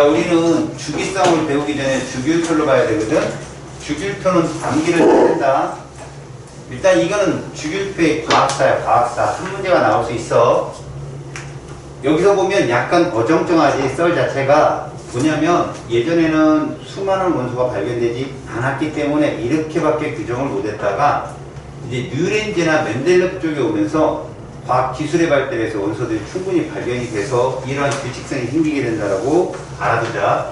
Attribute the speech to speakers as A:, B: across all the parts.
A: 자, 우리는 주기성을 배우기 전에 주기율표를 봐야 되거든. 주기율표는 암기를 해야 된다. 일단 이거는 주기율표의 과학사야, 과학사. 한 문제가 나올 수 있어. 여기서 보면 약간 어정쩡하지, 썰 자체가. 뭐냐면 예전에는 수많은 원소가 발견되지 않았기 때문에 이렇게밖에 규정을 못했다가 이제 뉴렌즈나 멘델레프 쪽에 오면서 과학 기술의 발달에서 원소들이 충분히 발견이 돼서 이러한 규칙성이 생기게 된다라고 알아두자.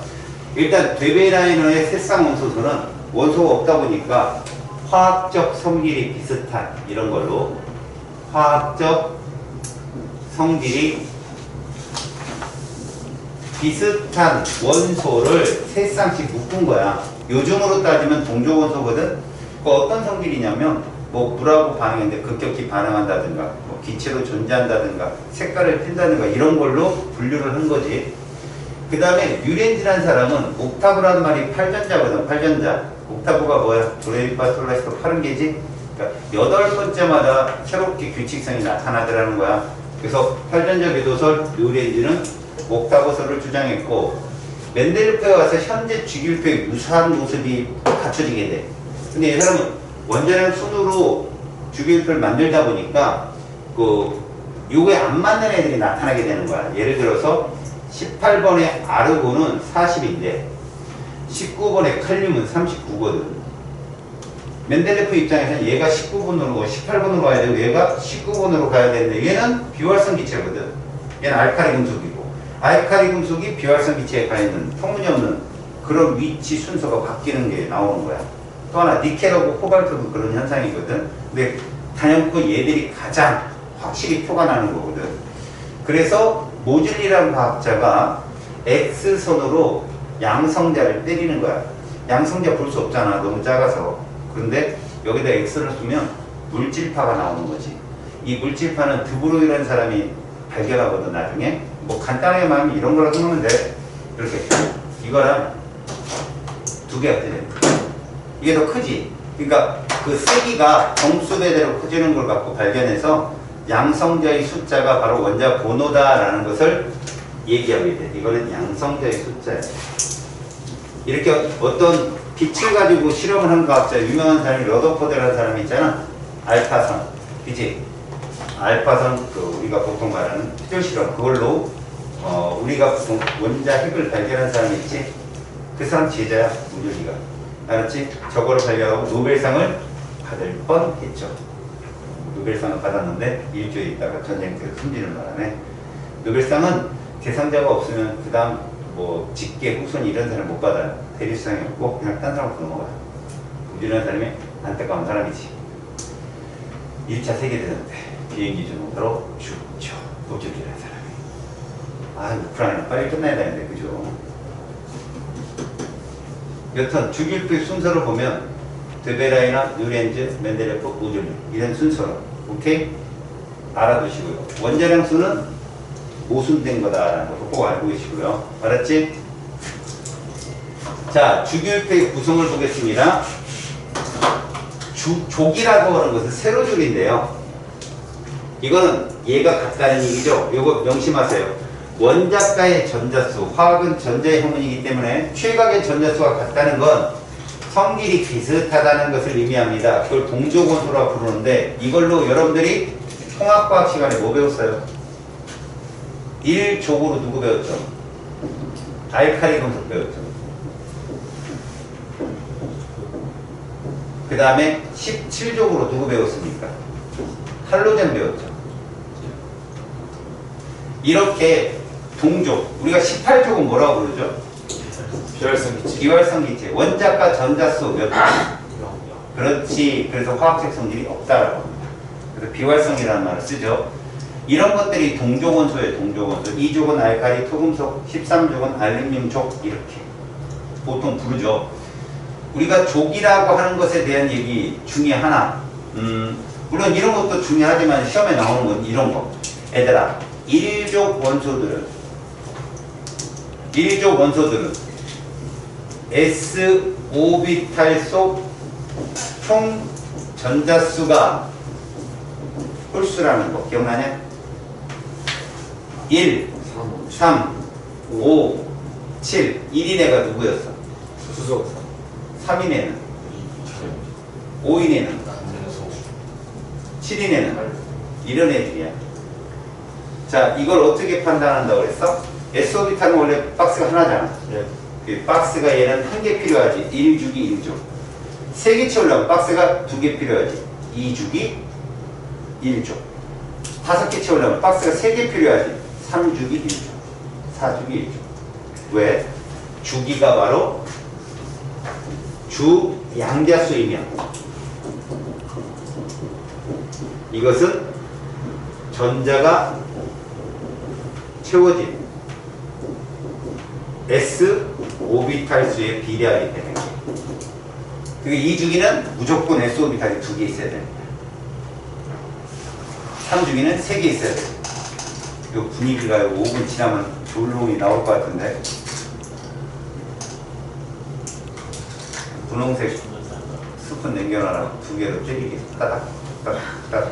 A: 일단 데베라이너의 새쌍 원소소는 원소가 없다 보니까 화학적 성질이 비슷한 이런 걸로 화학적 성질이 비슷한 원소를 세 쌍씩 묶은 거야. 요즘으로 따지면 동조 원소거든. 그 어떤 성질이냐면 뭐 물하고 반응했는데 급격히 반응한다든가 뭐 기체로 존재한다든가 색깔을 띈다든가 이런 걸로 분류를 한 거지. 그 다음에 뉴렌즈라는 사람은 옥타브란 말이 8전자거든. 8전자. 옥타브가 뭐야? 도레미파 솔라시도 8개지. 그러니까 8번째마다 새롭게 규칙성이 나타나더라는 거야. 그래서 8전자 궤도설 뉴렌즈는 옥타브설을 주장했고, 멘델레프에 와서 현재 주기율표에 유사한 모습이 갖춰지게 돼. 근데 이 사람은 원자량 순으로 주기율표를 만들다 보니까 요거에 안 맞는 애들이 나타나게 되는 거야. 예를 들어서 18번의 아르곤은 40인데 19번의 칼륨은 39거든. 멘델레프 입장에서는 얘가 19번으로 18번으로 가야 되고 얘가 19번으로 가야 되는데 얘는 비활성 기체거든. 얘는 알카리 금속이고 알카리 금속이 비활성 기체에 가 있는 터무니없는 그런 위치 순서가 바뀌는 게 나오는 거야. 또 하나 니켈하고 코발트도 그런 현상이거든. 근데 단연코 얘들이 가장 확실히 표가 나는 거거든. 그래서 모즐리라는 과학자가 X선으로 양성자를 때리는 거야. 양성자 볼 수 없잖아. 너무 작아서. 그런데 여기다 X를 쓰면 물질파가 나오는 거지. 이 물질파는 드브로이라는 사람이 발견하거든. 나중에 뭐 간단하게 말하면 이런 거라고 쓰면 돼. 이렇게 이거랑 두 개가 되는 거야. 이게 더 크지. 그러니까 그 세기가 정수배대로 커지는 걸 갖고 발견해서 양성자의 숫자가 바로 원자 번호다라는 것을 얘기하게 돼. 이거는 양성자의 숫자야. 이렇게 어떤 빛을 가지고 실험을 한 과학자 유명한 사람이 러더포드라는 사람이 있잖아. 알파선, 그치? 알파선 우리가 보통 말하는 피절 실험 그걸로 우리가 보통 원자 핵을 발견한 사람이 있지. 그 사람 제자야, 모즐리가. 알았지? 저거를 발견하고 노벨상을 받을 뻔했죠. 노벨상을 받았는데 일주일 있다가 전쟁 때 숨지는 바람에 노벨상은 대상자가 없으면 그 다음 뭐 직계 후손 이런 사람 못 받아요. 대리수상이 없고 그냥 딴 사람으로 넘어가요. 모즐리라는 사람이 안타까운 사람이지. 1차 세계대전 때 비행기 전문가로 죽죠. 모즐리라는 사람이. 우크라이나 빨리 끝나야 되는데 그죠? 여튼 주기율표의 순서를 보면 데베라이너, 뉴렌즈, 멘델레프, 모즐리 이런 순서로 오케이? 알아두시고요. 원자량 수는 모순된 거다라는 것도 꼭 알고 계시고요. 알았지? 자, 주기율표의 구성을 보겠습니다. 족이라고 하는 것은 세로줄인데요. 이거는 얘가 같다는 얘기죠. 요거 명심하세요. 원자가의 전자수, 화학은 전자의 형문이기 때문에 최각의 전자수가 같다는 건 성질이 비슷하다는 것을 의미합니다. 그걸 동족원소라고 부르는데 이걸로 여러분들이 통합과학 시간에 뭐 배웠어요? 1족으로 누구 배웠죠? 알카리 금속 배웠죠. 그 다음에 17족으로 누구 배웠습니까? 할로젠 배웠죠. 이렇게 동족, 우리가 18족은 뭐라고 부르죠?
B: 비활성 기체.
A: 비활성 기체. 원자가 전자수 몇 개? 그렇지. 그래서 화학적 성질이 없다라고 합니다. 그래서 비활성이라는 말을 쓰죠. 이런 것들이 동족원소예요. 동족원소. 2족은 알카리 토금속, 13족은 알루미늄족 이렇게 보통 부르죠. 우리가 족이라고 하는 것에 대한 얘기 중에 하나, 물론 이런 것도 중요하지만 시험에 나오는 건 이런 거. 얘들아, 1족 원소들은 S 오비탈 속 총 전자수가 홀수라는 거 기억나냐? 1, 3, 5, 7. 1인애가 누구였어?
B: 수소
A: 3인애는? 5인애는? 7인애는? 이런 애들이야. 자, 이걸 어떻게 판단한다고 그랬어? S오비탈은 원래 박스가 하나잖아.
B: 예.
A: 그 박스가 얘는 한 개 필요하지. 1주기 1조. 3개 채우려면 박스가 2개 필요하지. 2주기 1조. 5개 채우려면 박스가 3개 필요하지. 3주기 1조. 4주기 1조. 왜? 주기가 바로 주 양자수이며 이것은 전자가 채워진 S 오비탈 수에 비례하기 때문에 그리고 이 주기는 무조건 S 오비탈이 2개 있어야 됩니다. 3주기는 3개 있어야 돼요. 이 분위기가 5분 지나면 졸롱이 나올 것 같은데 분홍색 스푼 남겨놔라. 2개로 때리게 따닥 따닥 따닥.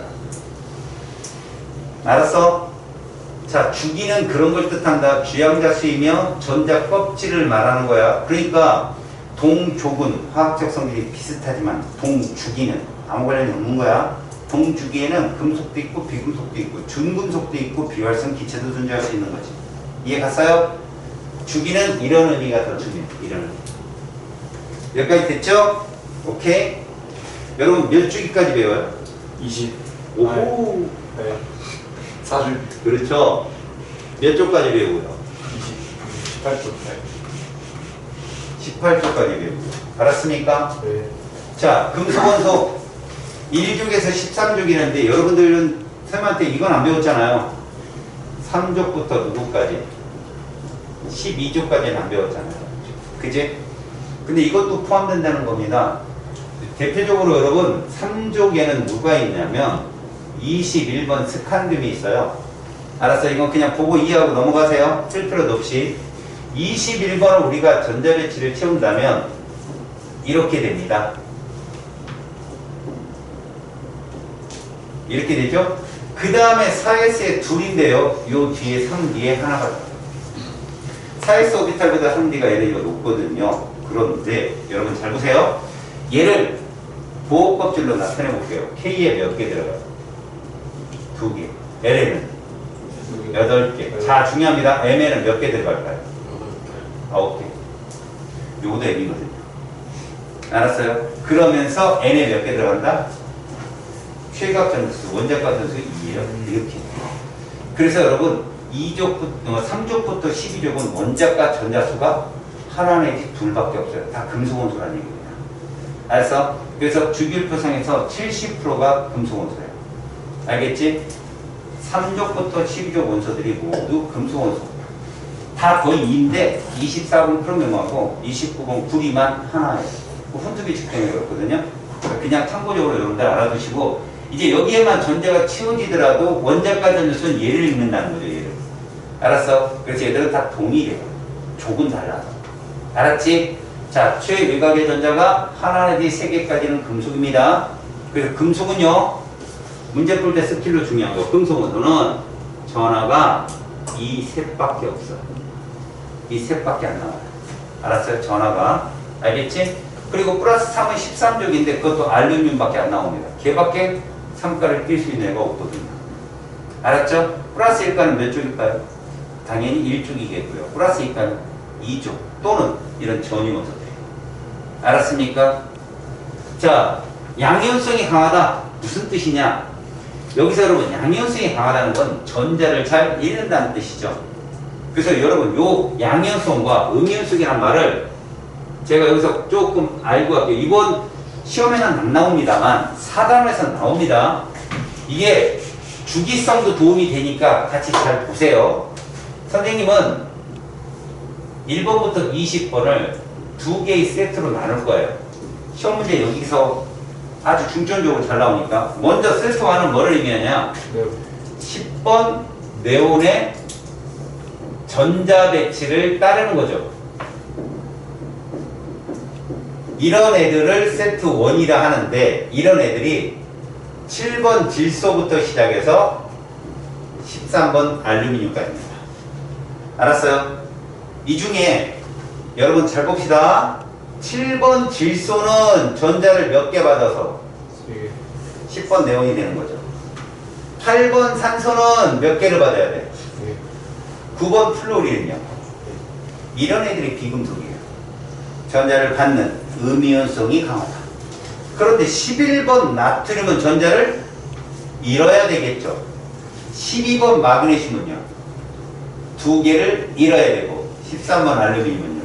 A: 알았어? 자, 주기는 그런 걸 뜻한다. 주양자수이며 전자 껍질을 말하는 거야. 그러니까 동족은 화학적 성질이 비슷하지만 동주기는 아무 관련이 없는 거야. 동주기에는 금속도 있고 비금속도 있고 준금속도 있고 비활성 기체도 존재할 수 있는 거지. 이해 갔어요? 주기는 이런 의미가 더 중요해. 이런 의미. 여기까지 됐죠? 오케이. 여러분 몇 주기까지 배워요?
B: 20
A: 오호.
B: 네 4주
A: 그렇죠. 몇 조까지 배우고요?
B: 18주
A: 18조까지 배우고요. 알았습니까?
B: 네.
A: 자, 금속원소 1족에서 13족이는데 여러분들은 쌤한테 이건 안 배웠잖아요. 3족부터 누구까지? 12조까지는 안 배웠잖아요. 그지? 근데 이것도 포함된다는 겁니다. 대표적으로 여러분 3족에는 누가 있냐면 21번 스칸듐이 있어요. 알았어? 이건 그냥 보고 이해하고 넘어가세요. 쓸 필요도 없이. 21번을 우리가 전자배치를 채운다면 이렇게 됩니다. 이렇게 되죠? 그 다음에 4S에 둘인데요. 요 뒤에 3D에 하나가 4S 오비탈보다 3D가 얘네가 높거든요. 그런데 여러분 잘 보세요. 얘를 보호 껍질로 나타내 볼게요. K에 몇 개 들어가요? 2개. L에는 8개. 자, 중요합니다. M에는 몇 개 들어갈까요? 9개. 요것도 M이거든요. 알았어요? 그러면서 N에 몇 개 들어간다? 최각 전수, 원자과 전수 2예요. 이렇게. 그래서 여러분 3족부터 12족은 원자과 전자수가 하나 내지 둘밖에 없어요. 다 금속원소라는 얘기입니다. 알았어? 그래서 주기율표상에서 70%가 금속원소예요. 알겠지? 3족부터 12족 원소들이 모두 금속원소. 다 거의 2인데 24번 크롬염하고 29번 구리만 하나예요. 혼투비칙 때문에 그렇거든요. 그냥 참고적으로 여러분들 알아두시고 이제 여기에만 전자가 채워지더라도 원자과 전수는 얘를 읽는다는 거죠. 얘를. 알았어? 그래서 얘들은 다 동일해요. 족은 달라서. 알았지? 자, 최외곽의 전자가 하나 내지 3개까지는 금속입니다. 그래서 금속은요, 문제 풀 때 스킬로 중요한 거. 금속원소는 전하가 이 셋밖에 없어요. 이 셋밖에 안 나와요. 알았어요? 전하가. 알겠지? 그리고 플러스 3은 13족인데 그것도 알루미늄밖에 안 나옵니다. 걔밖에 3가를 낄 수 있는 애가 없거든요. 알았죠? 플러스 1가는 몇 족일까요? 당연히 1족이겠고요. 플러스 2가는 2족 또는 이런 전이원소들. 알았습니까? 자, 양이온성이 강하다. 무슨 뜻이냐? 여기서 여러분 양이온성이 강하다는 건 전자를 잘 읽는다는 뜻이죠. 그래서 여러분 요 양이온성과 음이온성이라는 말을 제가 여기서 조금 알고 갈게요. 이번 시험에는 안 나옵니다만 4단원에서 나옵니다. 이게 주기성도 도움이 되니까 같이 잘 보세요. 선생님은 1번부터 20번을 2개의 세트로 나눌 거예요. 시험 문제 여기서 아주 중점적으로 잘 나오니까 먼저 세트 1은 뭐를 의미하냐? 10번 네온의 전자 배치를 따르는 거죠. 이런 애들을 세트 1이라 하는데 이런 애들이 7번 질소부터 시작해서 13번 알루미늄까지입니다. 알았어요? 이 중에 여러분 잘 봅시다. 7번 질소는 전자를 몇 개 받아서 10번 네온이 되는 거죠. 8번 산소는 몇 개를 받아야 돼? 9번 플로린은요? 이런 애들이 비금속이에요. 전자를 받는 음이온성이 강하다. 그런데 11번 나트륨은 전자를 잃어야 되겠죠. 12번 마그네슘은요? 2개를 잃어야 되고 13번 알루미늄은요?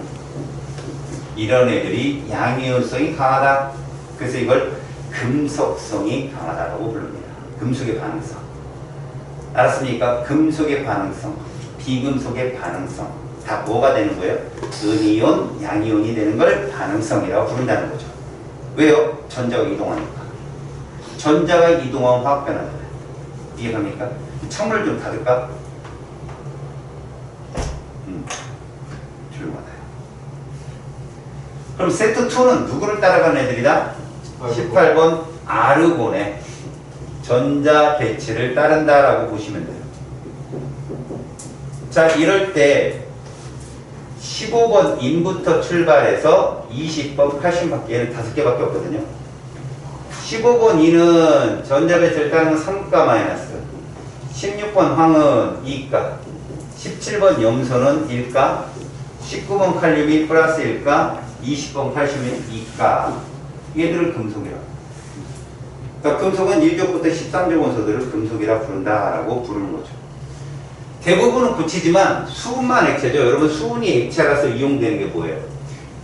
A: 이런 애들이 양이온성이 강하다. 그래서 이걸 금속성이 강하다고 부릅니다. 금속의 반응성. 알았습니까? 금속의 반응성, 비금속의 반응성 다 뭐가 되는 거예요? 음이온, 양이온이 되는 걸 반응성이라고 부른다는 거죠. 왜요? 전자가 이동하니까. 전자가 이동하면 화학 변화잖아요. 이해갑니까? 창문을 좀 닫을까? 조용하다요. 그럼 세트 2는 누구를 따라가는 애들이다? 18번 아르곤의 전자 배치를 따른다라고 보시면 돼요. 자, 이럴 때 15번 인부터 출발해서 20번 칼슘밖에, 얘는 5개밖에 없거든요. 15번 인은 전자 배치를 따르는 3가 마이너스, 16번 황은 2가, 17번 염소는 1가, 19번 칼륨이 플러스 1가, 20번 칼슘이 2가. 얘들을 금속이라고. 그러니까 금속은 1족부터 13족 원소들을 금속이라 부른다라고 부르는 거죠. 대부분은 굳히지만 수은만 액체죠. 여러분 수은이 액체라서 이용되는 게 뭐예요?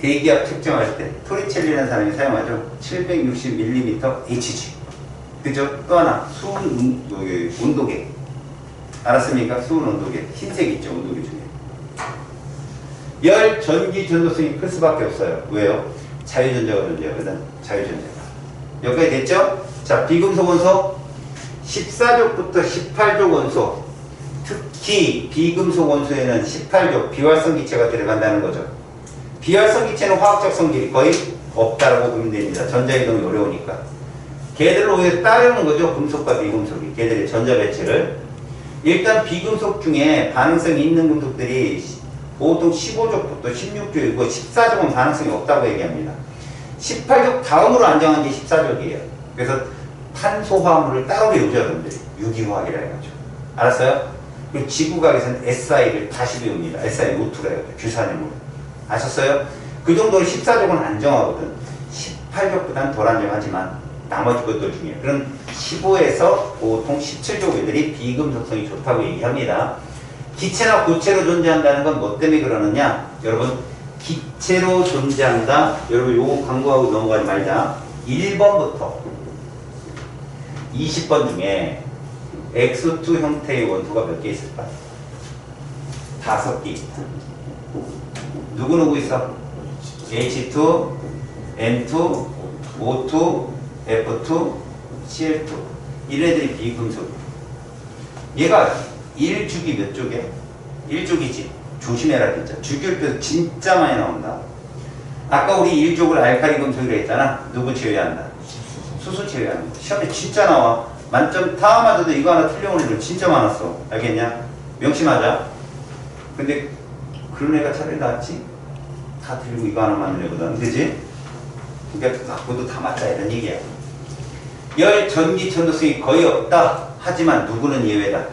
A: 대기압 측정할 때 토리첼리라는 사람이 사용하죠. 760mm Hg. 그죠? 또 하나 수은 온도계. 알았습니까? 수은 온도계. 흰색 있죠. 온도계 중에. 열, 전기, 전도성이 클 수밖에 없어요. 왜요? 자유전자가 존재하거든. 자유전자가. 여기까지 됐죠? 자, 비금속 원소 14족부터 18족 원소, 특히 비금속 원소에는 18족 비활성 기체가 들어간다는 거죠. 비활성 기체는 화학적 성질이 거의 없다라고 보면 됩니다. 전자이동이 어려우니까. 걔들을 오히려 따르는 거죠. 금속과 비금속이. 걔들의 전자 배치를. 일단 비금속 중에 반응성이 있는 금속들이 보통 15족부터 16족이고 14족은 반응성이 없다고 얘기합니다. 18족 다음으로 안정한 게 14족이에요. 그래서 탄소화물을 따로 배우죠, 여러분들이. 유기화학이라 해가지고. 알았어요? 그리고 지구과학에서는 SI를 다시 배웁니다. SiO2라 해가지고. 규산염을. 아셨어요? 그 정도로 14족은 안정하거든. 18족보다는 덜 안정하지만 나머지 것들 중에. 그런 15에서 보통 17족 애들이 비금속성이 좋다고 얘기합니다. 기체나 고체로 존재한다는 건 뭐 때문에 그러느냐? 여러분, 기체로 존재한다. 여러분, 요거 광고하고 넘어가지 말자. 1번부터 20번 중에 X2 형태의 원소가 몇 개 있을까? 5개 있다. 누구누구 있어? H2, N2, O2, F2, Cl2. 이래들이 비금속이야. 얘가 1족이 몇 족이야? 1족이지. 조심해라 진짜. 주기율표 진짜 많이 나온다. 아까 우리 1족을 알칼리 금속이라 했잖아. 누구 제외야 한다? 수소 제외야 한다. 시험에 진짜 나와. 만점 다 맞아도 이거 하나 틀려온 애들 진짜 많았어. 알겠냐? 명심하자. 근데 그런 애가 차라리 낫지? 다 틀리고 이거 하나 맞는 애보다는. 그지? 그러니까 그것도 다 맞다 이런 얘기야. 열, 전기, 전도성이 거의 없다. 하지만 누구는 예외다.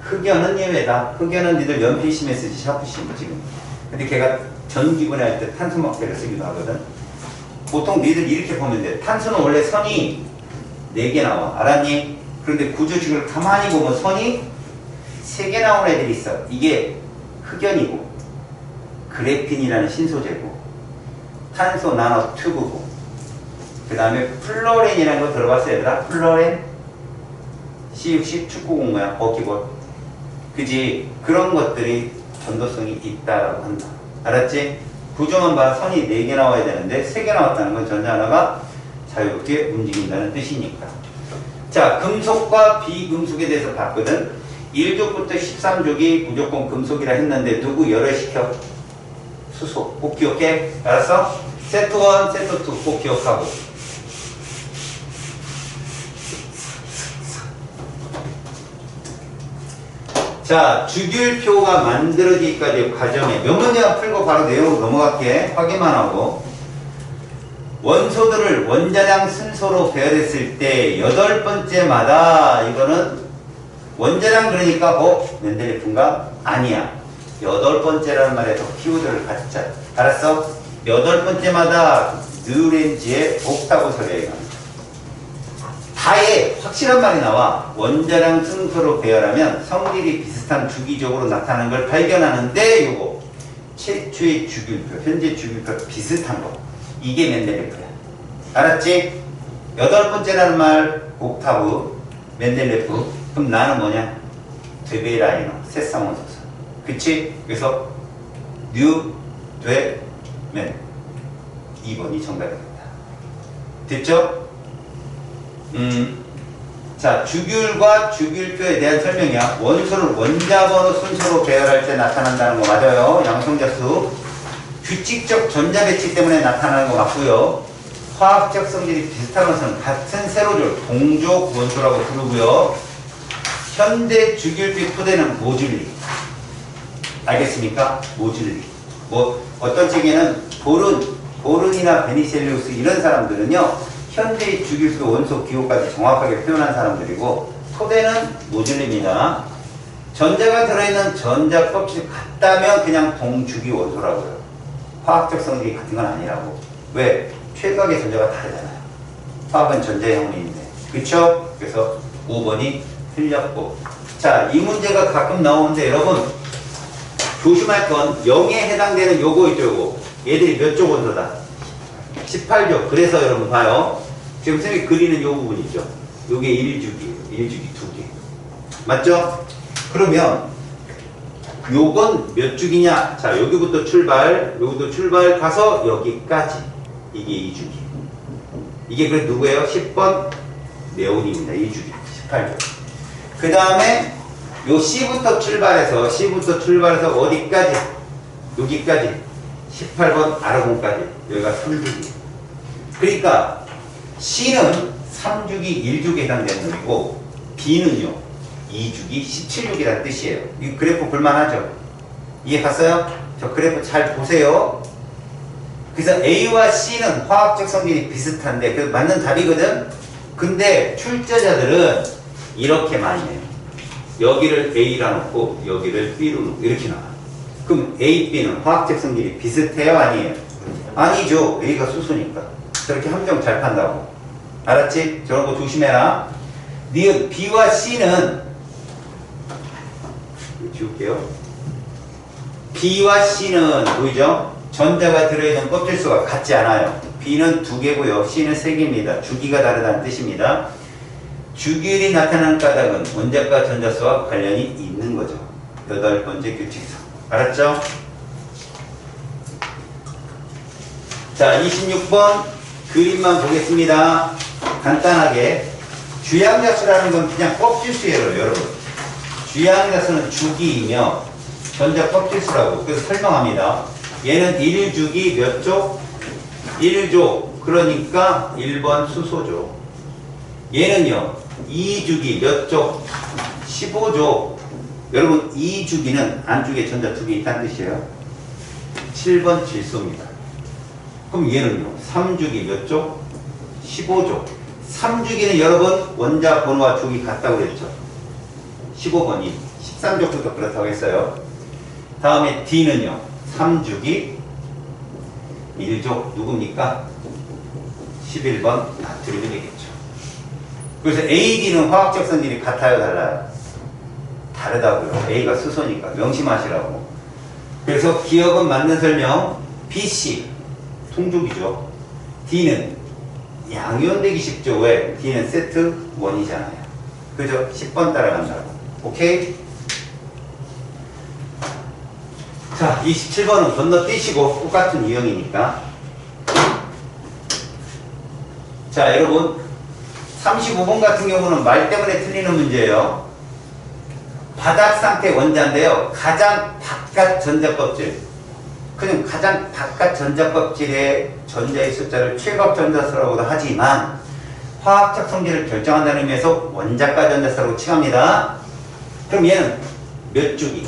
A: 흑연은 예외다. 흑연은 니들 연필심에 쓰지 샤프심 지금. 근데 걔가 전기분해 할 때 탄소 막대를 쓰기도 하거든. 보통 니들 이렇게 보면 돼. 탄소는 원래 선이 4개 나와. 알았니? 그런데 구조식을 가만히 보면 선이 3개 나오는 애들이 있어. 이게 흑연이고 그래핀이라는 신소재고 탄소 나노 튜브고 그 다음에 플로렌이라는 거 들어봤어요 얘들아? 플로렌? C60 축구 공모야 버키볼. 그지? 그런 것들이 전도성이 있다라고 한다. 알았지? 구조만 봐. 선이 4개 나와야 되는데 3개 나왔다는 건 전자 하나가 자유롭게 움직인다는 뜻이니까. 자, 금속과 비금속에 대해서 봤거든. 1족부터 13족이 무조건 금속이라 했는데 누구 열애시켜? 수소. 꼭 기억해. 알았어? 세트 1, 세트 2 꼭 기억하고. 자, 주기율표가 만들어지기까지 과정에 몇 문제만 풀고 바로 내용으로 넘어갈게. 확인만 하고. 원소들을 원자량 순서로 배열했을 때 8번째마다 이거는 원자량 그러니까 멘델리프인가? 아니야. 8번째라는 말에서 키워드를 갖자. 알았어? 8번째마다 느렌지의 옥타브 설계가 다에 확실한 말이 나와. 원자량 순서로 배열하면 성질이 비슷한 주기적으로 나타나는 걸 발견하는데 요거 최초의 주기율표, 현재 주기율표 비슷한 거. 이게 멘델레프야. 알았지? 8번째라는 말 옥타브, 멘델레프. 그럼 나는 뭐냐? 드베라이너, 세쌍원소설. 그치? 그래서 뉴, 되, 멘. 2번이 정답입니다. 됐죠? 자, 주기율과 주기율표에 대한 설명이야. 원소를 원자번호 순서로 배열할 때 나타난다는 거 맞아요. 양성자수. 규칙적 전자 배치 때문에 나타나는 거 맞고요. 화학적 성질이 비슷한 것은 같은 세로줄, 동족 원소라고 부르고요. 현대 주기율표 토대는 모듈리. 알겠습니까? 모듈리. 뭐 어떤 책에는 보른이나 베니셀리우스 이런 사람들은요. 현대의 주기율표 원소 기호까지 정확하게 표현한 사람들이고 토대는 모듈리입니다. 전자가 들어있는 전자 껍질이 같다면 그냥 동주기 원소라고요. 화학적 성질이 같은 건 아니라고. 왜? 최각의 전자가 다르잖아요. 화학은 전자의 형리인데. 그쵸? 그래서 5번이 틀렸고. 자, 이 문제가 가끔 나오는데 여러분 조심할 건 0에 해당되는 요거 있죠, 요거. 얘들이 몇 조 원소다? 18조. 그래서 여러분 봐요. 지금 선생님이 그리는 요 부분 있죠? 요게 1주기, 1주기 2개. 맞죠? 그러면 요건 몇 주기냐? 자, 여기부터 출발, 여기부터 출발 가서 여기까지. 이게 2주기. 이게 그 누구예요? 10번 네온입니다. 2주기. 18조. 그 다음에 요 C부터 출발해서 어디까지? 여기까지. 18번 아르곤까지. 여기가 3주기. 그러니까 C는 3주기, 1주기에 해당되는 놈이고 B는요 2주기, 17주기라는 뜻이에요. 이 그래프 볼만하죠? 이해 갔어요? 저 그래프 잘 보세요. 그래서 A와 C는 화학적 성질이 비슷한데 그 맞는 답이거든? 근데 출제자들은 이렇게 많이 해요. 여기를 A라 놓고 여기를 B로 놓고 이렇게 나와요. 그럼 A, B는 화학적 성질이 비슷해요? 아니에요? 아니죠. A가 수소니까. 저렇게 함정 잘 판다고. 알았지? 저런 거 조심해라. 니은 B와 C는 지울게요. B와 C는 보이죠? 전자가 들어있는 껍질수가 같지 않아요. B는 2개고요. C는 3개입니다. 주기가 다르다는 뜻입니다. 주기율이 나타나는 까닭은 원자과 전자수와 관련이 있는 거죠. 8번째 규칙상. 알았죠? 자, 26번 그림만 보겠습니다. 간단하게 주양자수라는 건 그냥 껍질수예요, 여러분. 주양자수는 주기이며 전자 껍질수라고. 그래서 설명합니다. 얘는 1주기 몇 조? 1조. 그러니까 1번 수소죠. 얘는요 2주기 몇 조? 15조. 여러분 2주기는 안쪽에 전자 2개 있다는 뜻이에요. 7번 질소입니다. 그럼 얘는요 3주기 몇 조? 15조. 3주기는 여러분 원자 번호와 주기 같다고 그랬죠. 15번이 13조부터 그렇다고 했어요. 다음에 D는요 3주기 1조 누굽니까? 11번 나트륨이 되겠죠. 그래서 A, D는 화학적 성질이 같아요, 달라요? 다르다고요. A가 수소니까 명심하시라고. 그래서 기억은 맞는 설명. B, C 통족이죠. D는 양이온되기 쉽죠. 왜? D는 세트 1이잖아요. 그죠? 10번 따라간다고. 오케이? 자, 27번은 건너뛰시고 똑같은 유형이니까. 자, 여러분 35번 같은 경우는 말 때문에 틀리는 문제예요. 바닥 상태 원자인데요. 가장 바깥 전자 껍질. 그냥 가장 바깥 전자 껍질의 전자의 숫자를 최각 전자수라고도 하지만 화학적 성질을 결정한다는 의미에서 원자가 전자수라고 칭합니다. 그럼 얘는 몇 주기?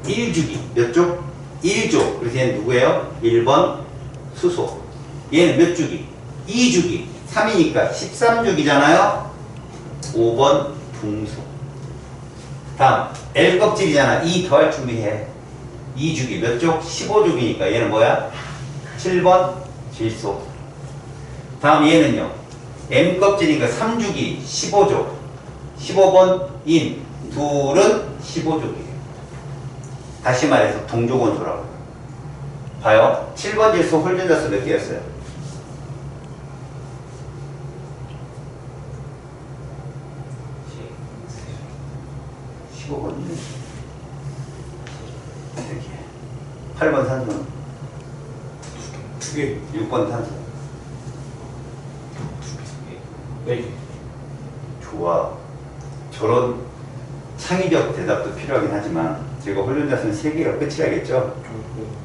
A: 1주기. 몇 쪽? 1족. 그래서 얘는 누구예요? 1번 수소. 얘는 몇 주기? 2주기. 3이니까 13주기잖아요. 5번 붕소. 다음 L 껍질이잖아. 2 더할 준비해. 2주기 몇 쪽? 15주기니까 얘는 뭐야? 7번 질소. 다음 얘는요. M 껍질이니까 3주기 15족. 15번 인. 둘은 15족이에요. 다시 말해서 동족원소라고. 봐요. 7번 질소 홀전자수 몇 개였어요? 15번 8번 산소는?
B: 2개.
A: 6번 탄소.
B: 4개.
A: 좋아. 저런 창의적 대답도 필요하긴 하지만 제가 홀전자수는 3개가 끝이라겠죠?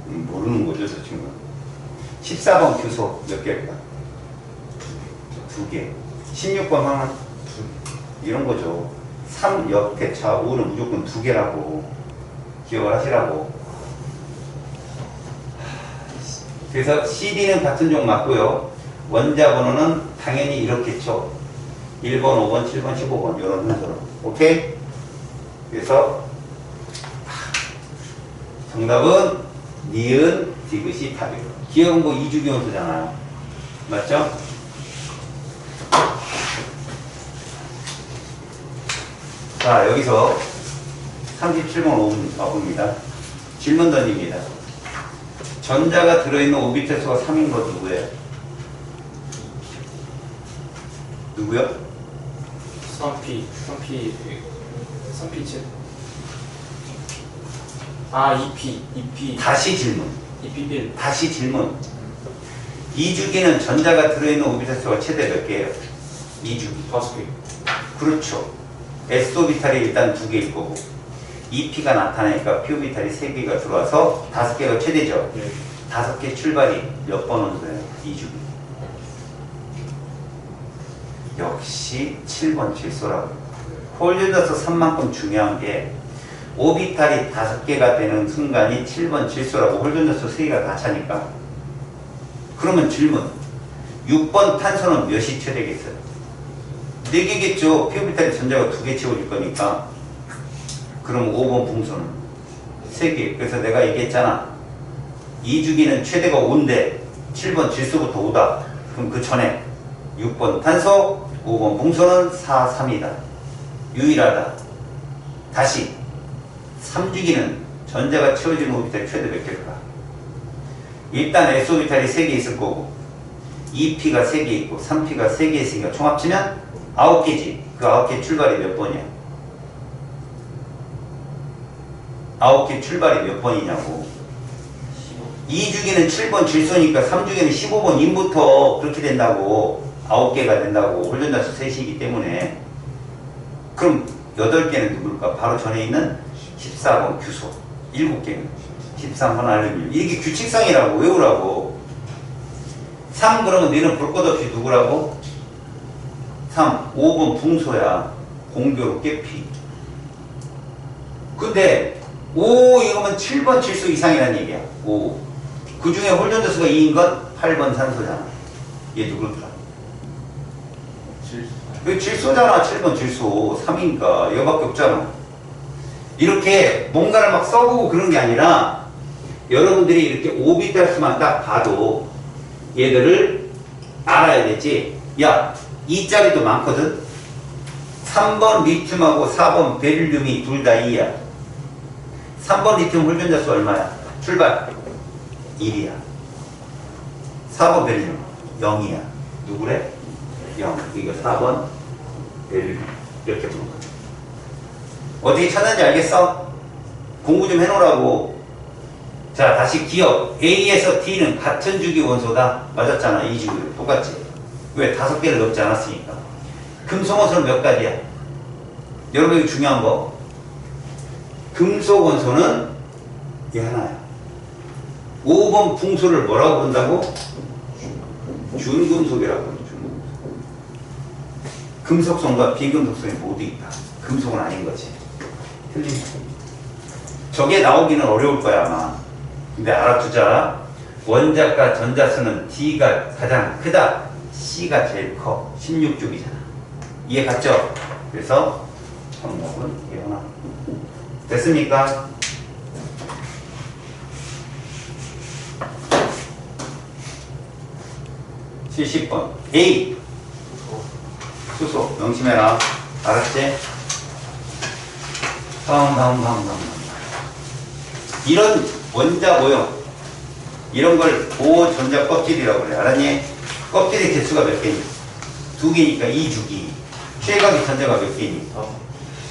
A: 모르는 거죠, 저 친구는. 14번 규소 몇 개일까? 2개. 16번 항은? 이런 거죠. 3 옆에 차 5는 무조건 2개라고 기억을 하시라고. 그래서 CD는 같은 종 맞고요. 원자 번호는 당연히 이렇겠죠. 1번, 5번, 7번, 15번 이런 순서로. 오케이? 그래서 정답은 니은, 디귿이 답이에요. 기억은 뭐 2주기 원소잖아요. 맞죠? 자, 여기서 37번 나옵니다. 질문 던집니다. 전자가 들어있는 오비탈 수가 3인 거 누구예요? 누구요?
B: 3P7. 아, 2P.
A: 다시 질문.
B: 2P1.
A: 다시 질문. 2주기는 전자가 들어있는 오비탈 수가 최대 몇 개예요? 2주기.
B: 5개.
A: 그렇죠. S오비탈이 일단 2개일 거고 2P가 나타나니까 P오비탈이 3개가 들어와서 5개가 최대죠.
B: 네.
A: 5개 출발이 몇 번 원소예요? 2주기. 역시 7번 질소라고. 홀전자수 3만큼 중요한 게 오비탈이 5개가 되는 순간이 7번 질소라고. 홀전자수 3개가 다 차니까. 그러면 질문. 6번 탄소는 몇이 최대겠어요? 4개겠죠. P오비탈이 전자가 2개 채워줄 거니까. 그럼 5번 붕소는 3개. 그래서 내가 얘기했잖아. 2주기는 최대가 5인데 7번 질소부터 5다. 그럼 그 전에 6번 탄소, 5번 붕소는 4, 3이다. 유일하다. 다시 3주기는 전자가 채워지는 오비탈이 최대 몇 개일까? 일단 S오비탈이 3개 있을 거고 2P가 3개 있고 3P가 3개 있으니까 총 합치면 9개지. 그 9개 출발이 몇 번이야? 9개 출발이 몇 번이냐고. 2주기는 7번 질소니까 3주기는 15번 인부터 그렇게 된다고. 9개가 된다고. 홀전자수 3이기 때문에. 그럼 8개는 누굴까? 바로 전에 있는 14번 규소. 7개는 13번 알루미늄. 이게 규칙상이라고. 외우라고. 3 그러면 너는 볼 것 없이 누구라고? 3, 5번 붕소야. 공교롭게 P. 근데 5 이거면 7번 질소 이상이라는 얘기야. 5. 그 중에 홀전자수가 2인 건 8번 산소잖아. 얘 누굴까? 왜 질소잖아. 7번 질소. 3이니까 이거밖에 없잖아. 이렇게 뭔가를 막 써보고 그런 게 아니라 여러분들이 이렇게 오비탈 수만 딱 봐도 얘들을 알아야 되지. 야, 2짜리도 많거든. 3번 리튬하고 4번 베릴륨이 둘 다 2야. 3번 리튬 홀전자수 얼마야? 출발 1이야. 4번 베릴륨 0이야. 누구래? 0. 이거 4번 베릴륨. 이렇게 부른 거야. 어떻게 찾는지 알겠어? 공부 좀 해놓으라고. 자, 다시 기억. A에서 D는 같은 주기 원소다. 맞았잖아. 이 주기 똑같지. 왜? 5개를 넘지 않았으니까. 금속 원소는 몇 가지야? 여러분 이거 중요한 거. 금속 원소는 얘 하나야. 5번 붕소를 뭐라고 부른다고? 준금속이라고 부르죠. 금속성과 비금속성이 모두 있다. 금속은 아닌 거지. 틀린 거. 저게 나오기는 어려울 거야 아마. 근데 알아두자. 원자과 전자수는 D가 가장 크다. C가 제일 커. 16쪽이잖아. 이해 갔죠? 그래서 정답은 이게 하나. 됐습니까? (70번) A 수소 명심해라. 알았지? 다음. 이런 원자 모형 이런 걸 고전자 껍질이라고 그래. 알았니? 껍질의 개수가 몇 개니? 2개니까 2주기. 최각의 전자가 몇 개니?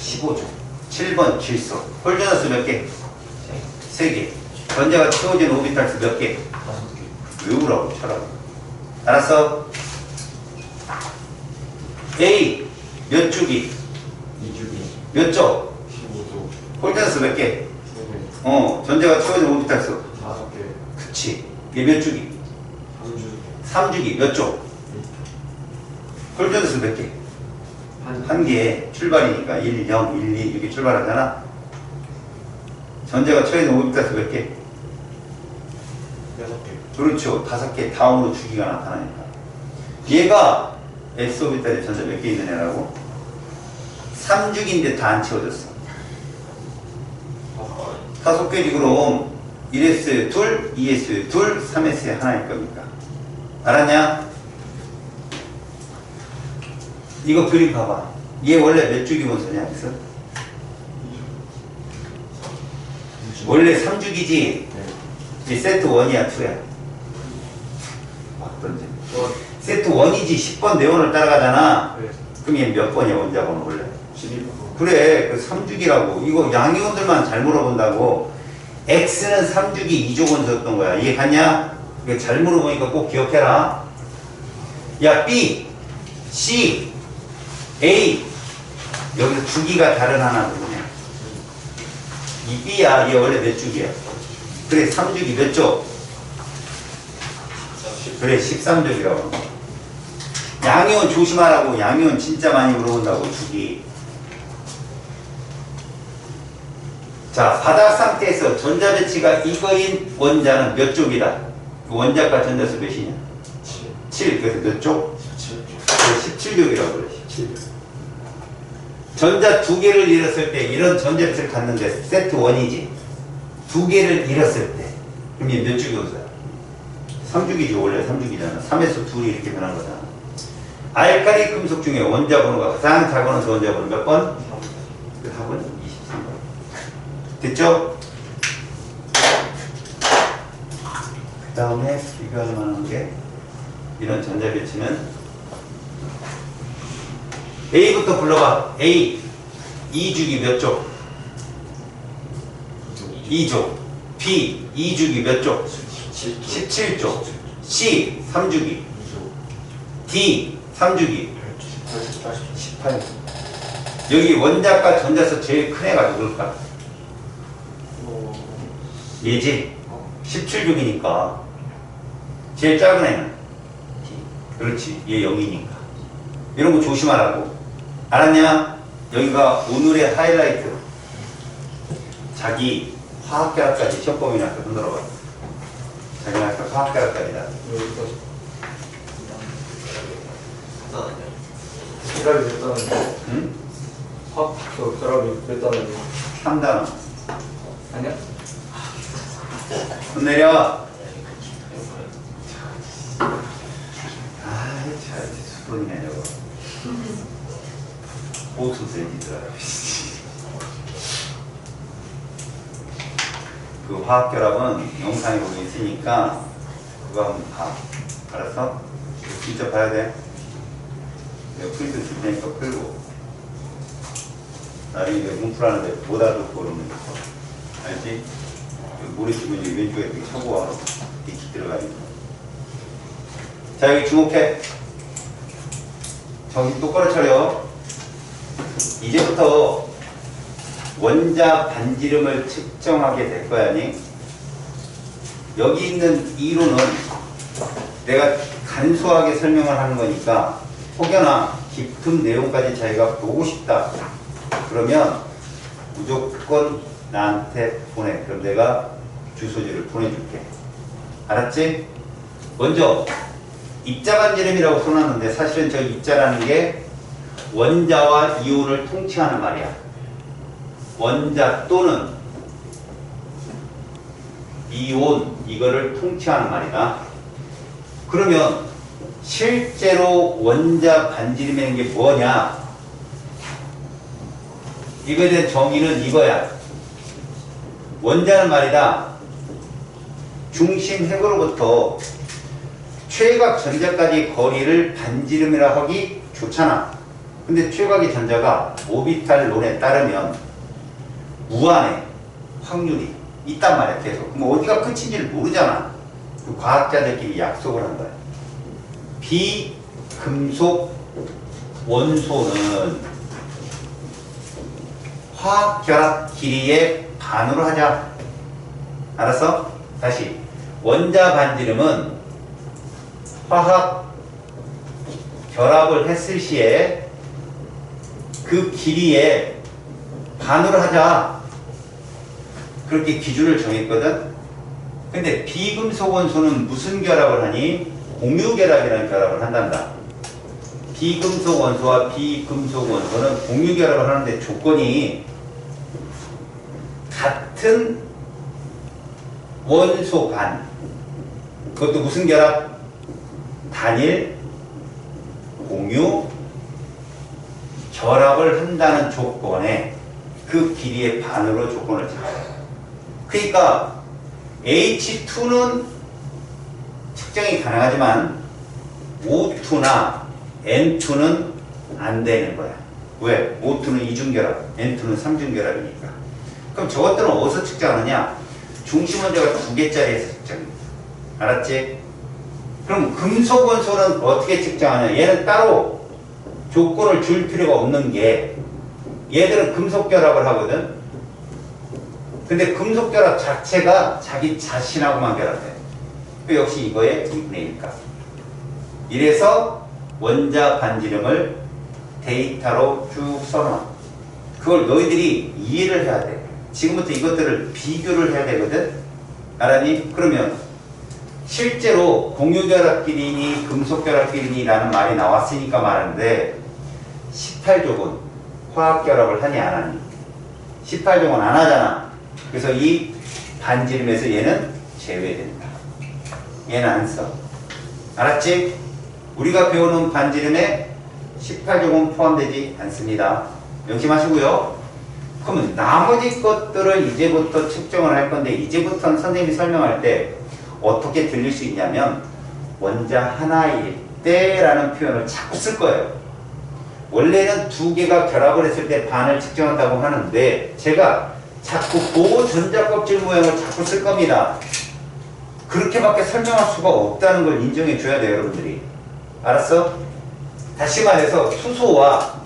A: 15조. 7번 질소. 홀전화수 몇 개? 3개. 전자가 채워진 오비탈수 몇 개?
B: 5개.
A: 외우라고 쳐라고. 알았어? A 몇 주기?
B: 2주기.
A: 몇 조?
B: 15조.
A: 홀전화수 몇 개?
B: 3개.
A: 전자가 채워진 오비탈수.
B: 5개.
A: 그치. 얘 몇 주기?
B: 3주.
A: 3주기. 몇 조? 홀전화수 몇 개? 한 개. 출발이니까 1, 0, 1, 2 이렇게 출발하잖아. 전자가 처해진 오비탈수 몇 개?
B: 6개.
A: 그렇죠. 5개 다음으로 주기가 나타나니까. 얘가 S 오비탈에 전자 몇 개 있는 애라고? 3주기인데 다 안 채워졌어. 5개지 그럼 1S에 둘, 2S에 둘, 3S에 하나일 겁니까? 알았냐? 이거 그림 봐봐. 얘 원래 몇 주기 원소냐? 그래서 원래 3주기지. 이제 세트 1이야 2야? 막 던져. 세트 1이지 10번 내원을 따라가잖아.
B: 네.
A: 그럼 얘 몇 번이야 원자번호 원래?
B: 11번.
A: 그래 그 3주기라고. 이거 양이온들만 잘 물어본다고. X는 3주기 2조 원소였던 거야. 이해 갔냐? 이거 잘 물어보니까 꼭 기억해라. 야 B, C, A 여기서 주기가 다른 하나 누구냐? 이 B야. 얘 원래 몇 주기야? 그래 3주기 몇 조? 그래 13주기라고. 양이온 조심하라고. 양이온 진짜 많이 물어본다고 주기. 자 바닥 상태에서 전자 배치가 이거인 원자는 몇 쪽이다? 원자과 전자수 몇이냐? 7. 그래서 몇 쪽? 17쪽이라고 그래. 17쪽. 전자 2개를 잃었을 때 이런 전자 배치를 갖는데 세트 1이지. 2개를 잃었을 때 그럼 얘 몇 쪽이 원소야? 3주기지. 원래 3주기잖아. 3에서 2이 이렇게 변한 거잖아. 알칼리 금속 중에 원자 번호가 가장 작은 원자 번호 몇 번? 4번 23번. 됐죠? 그 다음에 비교할 만한 게 이런 전자 배치는 A부터 불러봐. A 2주기 몇 쪽? 2조. B 2주기 몇 쪽? 17쪽. C 3주기. D 3주기. 18. 여기 원자과 전자수 제일 큰 애가 누굴까? 얘지? 17주기니까 제일 작은 애는 D. 그렇지. 얘 0이니까. 이런 거 조심하라고. 알았냐? 여기가 오늘의 하이라이트. 자기 화학결합까지 시험 범위 나서 흔들어봐. 자기 나서 화학결합까지다.
B: 여기까지.
C: 아,
B: 결합이 됐다는 거.
A: 응?
B: 화학적 결합이 됐다는 거.
A: 3단원.
B: 아니야?
A: 손 내려. 아이, 잘, 수분이네, 저거. 보수 세지더라. 그 화학결합은 영상에 보기 있으니까 그거 한번 봐. 알았어? 진짜 봐야 돼. 내가 프린트 줄 테니까 풀고. 나중에 이거 문풀하는데 보다 듣고 그러면 알지? 모래주면 왼쪽에 이렇게 차고 와. 이렇게 들어가 있는 거. 자, 여기 주목해. 정신 똑바로 차려. 이제부터 원자 반지름을 측정하게 될 거야, 아니? 여기 있는 이론은 내가 간소하게 설명을 하는 거니까 혹여나 깊은 내용까지 자기가 보고 싶다. 그러면 무조건 나한테 보내. 그럼 내가 주소지를 보내줄게. 알았지? 먼저 입자 반지름이라고 써놨는데 사실은 저 입자라는 게 원자와 이온을 통칭하는 말이야. 원자 또는 이온 이거를 통칭하는 말이다. 그러면 실제로 원자 반지름이라는 게 뭐냐? 이거에 대한 정의는 이거야. 원자는 말이다. 중심 핵으로부터 최각 전자까지 거리를 반지름이라 하기 좋잖아. 근데 최각의 전자가 오비탈론에 따르면 무한의 확률이 있단 말이야. 계속. 그럼 어디가 끝인지를 모르잖아. 그 과학자들끼리 약속을 한 거야. 비금속 원소는 화학 결합 길이의 반으로 하자. 알았어? 다시. 원자 반지름은 화학 결합을 했을 시에 그 길이의 반으로 하자. 그렇게 기준을 정했거든. 근데 비금속 원소는 무슨 결합을 하니? 공유 결합이라는 결합을 한단다. 비금속 원소와 비금속 원소는 공유 결합을 하는데 조건이 같은 원소 간. 그것도 무슨 결합? 단일 공유 결합을 한다는 조건에 그 길이의 반으로 조건을 잡아요. 그러니까 H2는 측정이 가능하지만 O2나 N2는 안 되는 거야. 왜? O2는 이중결합, N2는 삼중결합이니까. 그럼 저것들은 어디서 측정하느냐? 중심 원자가 2개짜리에서 측정합니다. 알았지? 그럼 금속 원소는 어떻게 측정하냐? 얘는 따로 조건을 줄 필요가 없는 게 얘들은 금속 결합을 하거든. 근데 금속 결합 자체가 자기 자신하고만 결합해. 그 역시 이거의 2분의 1값. 이래서 원자 반지름을 데이터로 쭉 써놔. 그걸 너희들이 이해를 해야 돼. 지금부터 이것들을 비교를 해야 되거든. 알았니? 그러면 실제로 공유결합끼리니 금속결합끼리니라는 말이 나왔으니까 말하는데 18족은 화학결합을 하니 안 하니? 18족은 안 하잖아. 그래서 이 반지름에서 얘는 제외된다. 얘는 안 써. 알았지? 우리가 배우는 반지름에 18족은 포함되지 않습니다. 명심하시고요. 그러면 나머지 것들을 이제부터 측정을 할 건데 이제부터는 선생님이 설명할 때 어떻게 들릴 수 있냐면 원자 하나일 때라는 표현을 자꾸 쓸 거예요. 원래는 2개가 결합을 했을 때 반을 측정한다고 하는데 제가 자꾸 그 전자껍질 모양을 자꾸 쓸 겁니다. 그렇게밖에 설명할 수가 없다는 걸 인정해 줘야 돼요, 여러분들이. 알았어? 다시 말해서 수소가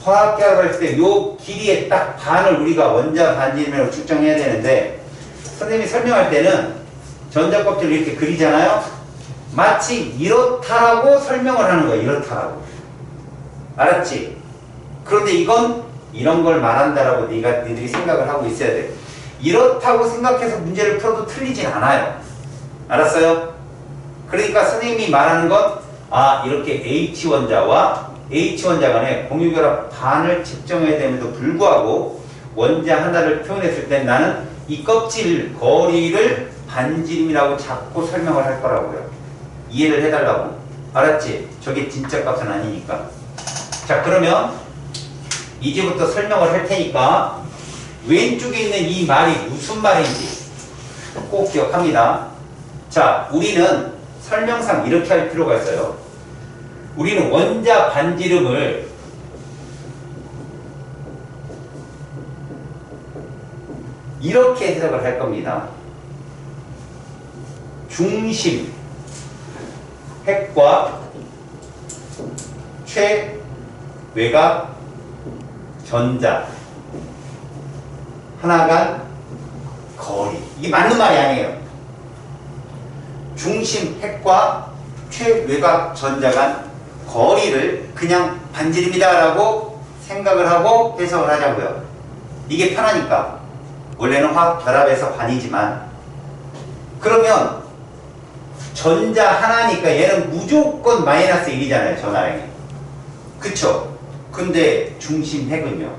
A: 화학 결합을 했을 때 요 길이의 딱 반을 우리가 원자 반지름으로 측정해야 되는데 선생님이 설명할 때는 전자껍질을 이렇게 그리잖아요. 마치 이렇다라고 설명을 하는 거야. 이렇다라고. 알았지? 그런데 이건 이런 걸 말한다라고 니들이 생각을 하고 있어야 돼. 이렇다고 생각해서 문제를 풀어도 틀리진 않아요. 알았어요? 그러니까 선생님이 말하는 건 이렇게 H원자와 H원자 간에 공유결합 반을 측정해야 됨에도 불구하고 원자 하나를 표현했을 때 나는 이 껍질 거리를 반지름이라고 자꾸 설명을 할 거라고요. 이해를 해달라고. 알았지? 저게 진짜 값은 아니니까. 자, 그러면 이제부터 설명을 할 테니까 왼쪽에 있는 이 말이 무슨 말인지 꼭 기억합니다. 자, 우리는 설명상 이렇게 할 필요가 있어요. 우리는 원자 반지름을 이렇게 해석을 할 겁니다. 중심 핵과 최외곽 전자 하나 간 거리. 이게 맞는 말이 아니에요. 중심 핵과 최외곽 전자 간 거리를 그냥 반지름이다 라고 생각을 하고 해석을 하자고요. 이게 편하니까. 원래는 화학 결합에서 반이지만 그러면 전자 하나니까 얘는 무조건 마이너스 1이잖아요. 전화량이. 그쵸? 근데 중심 핵은요.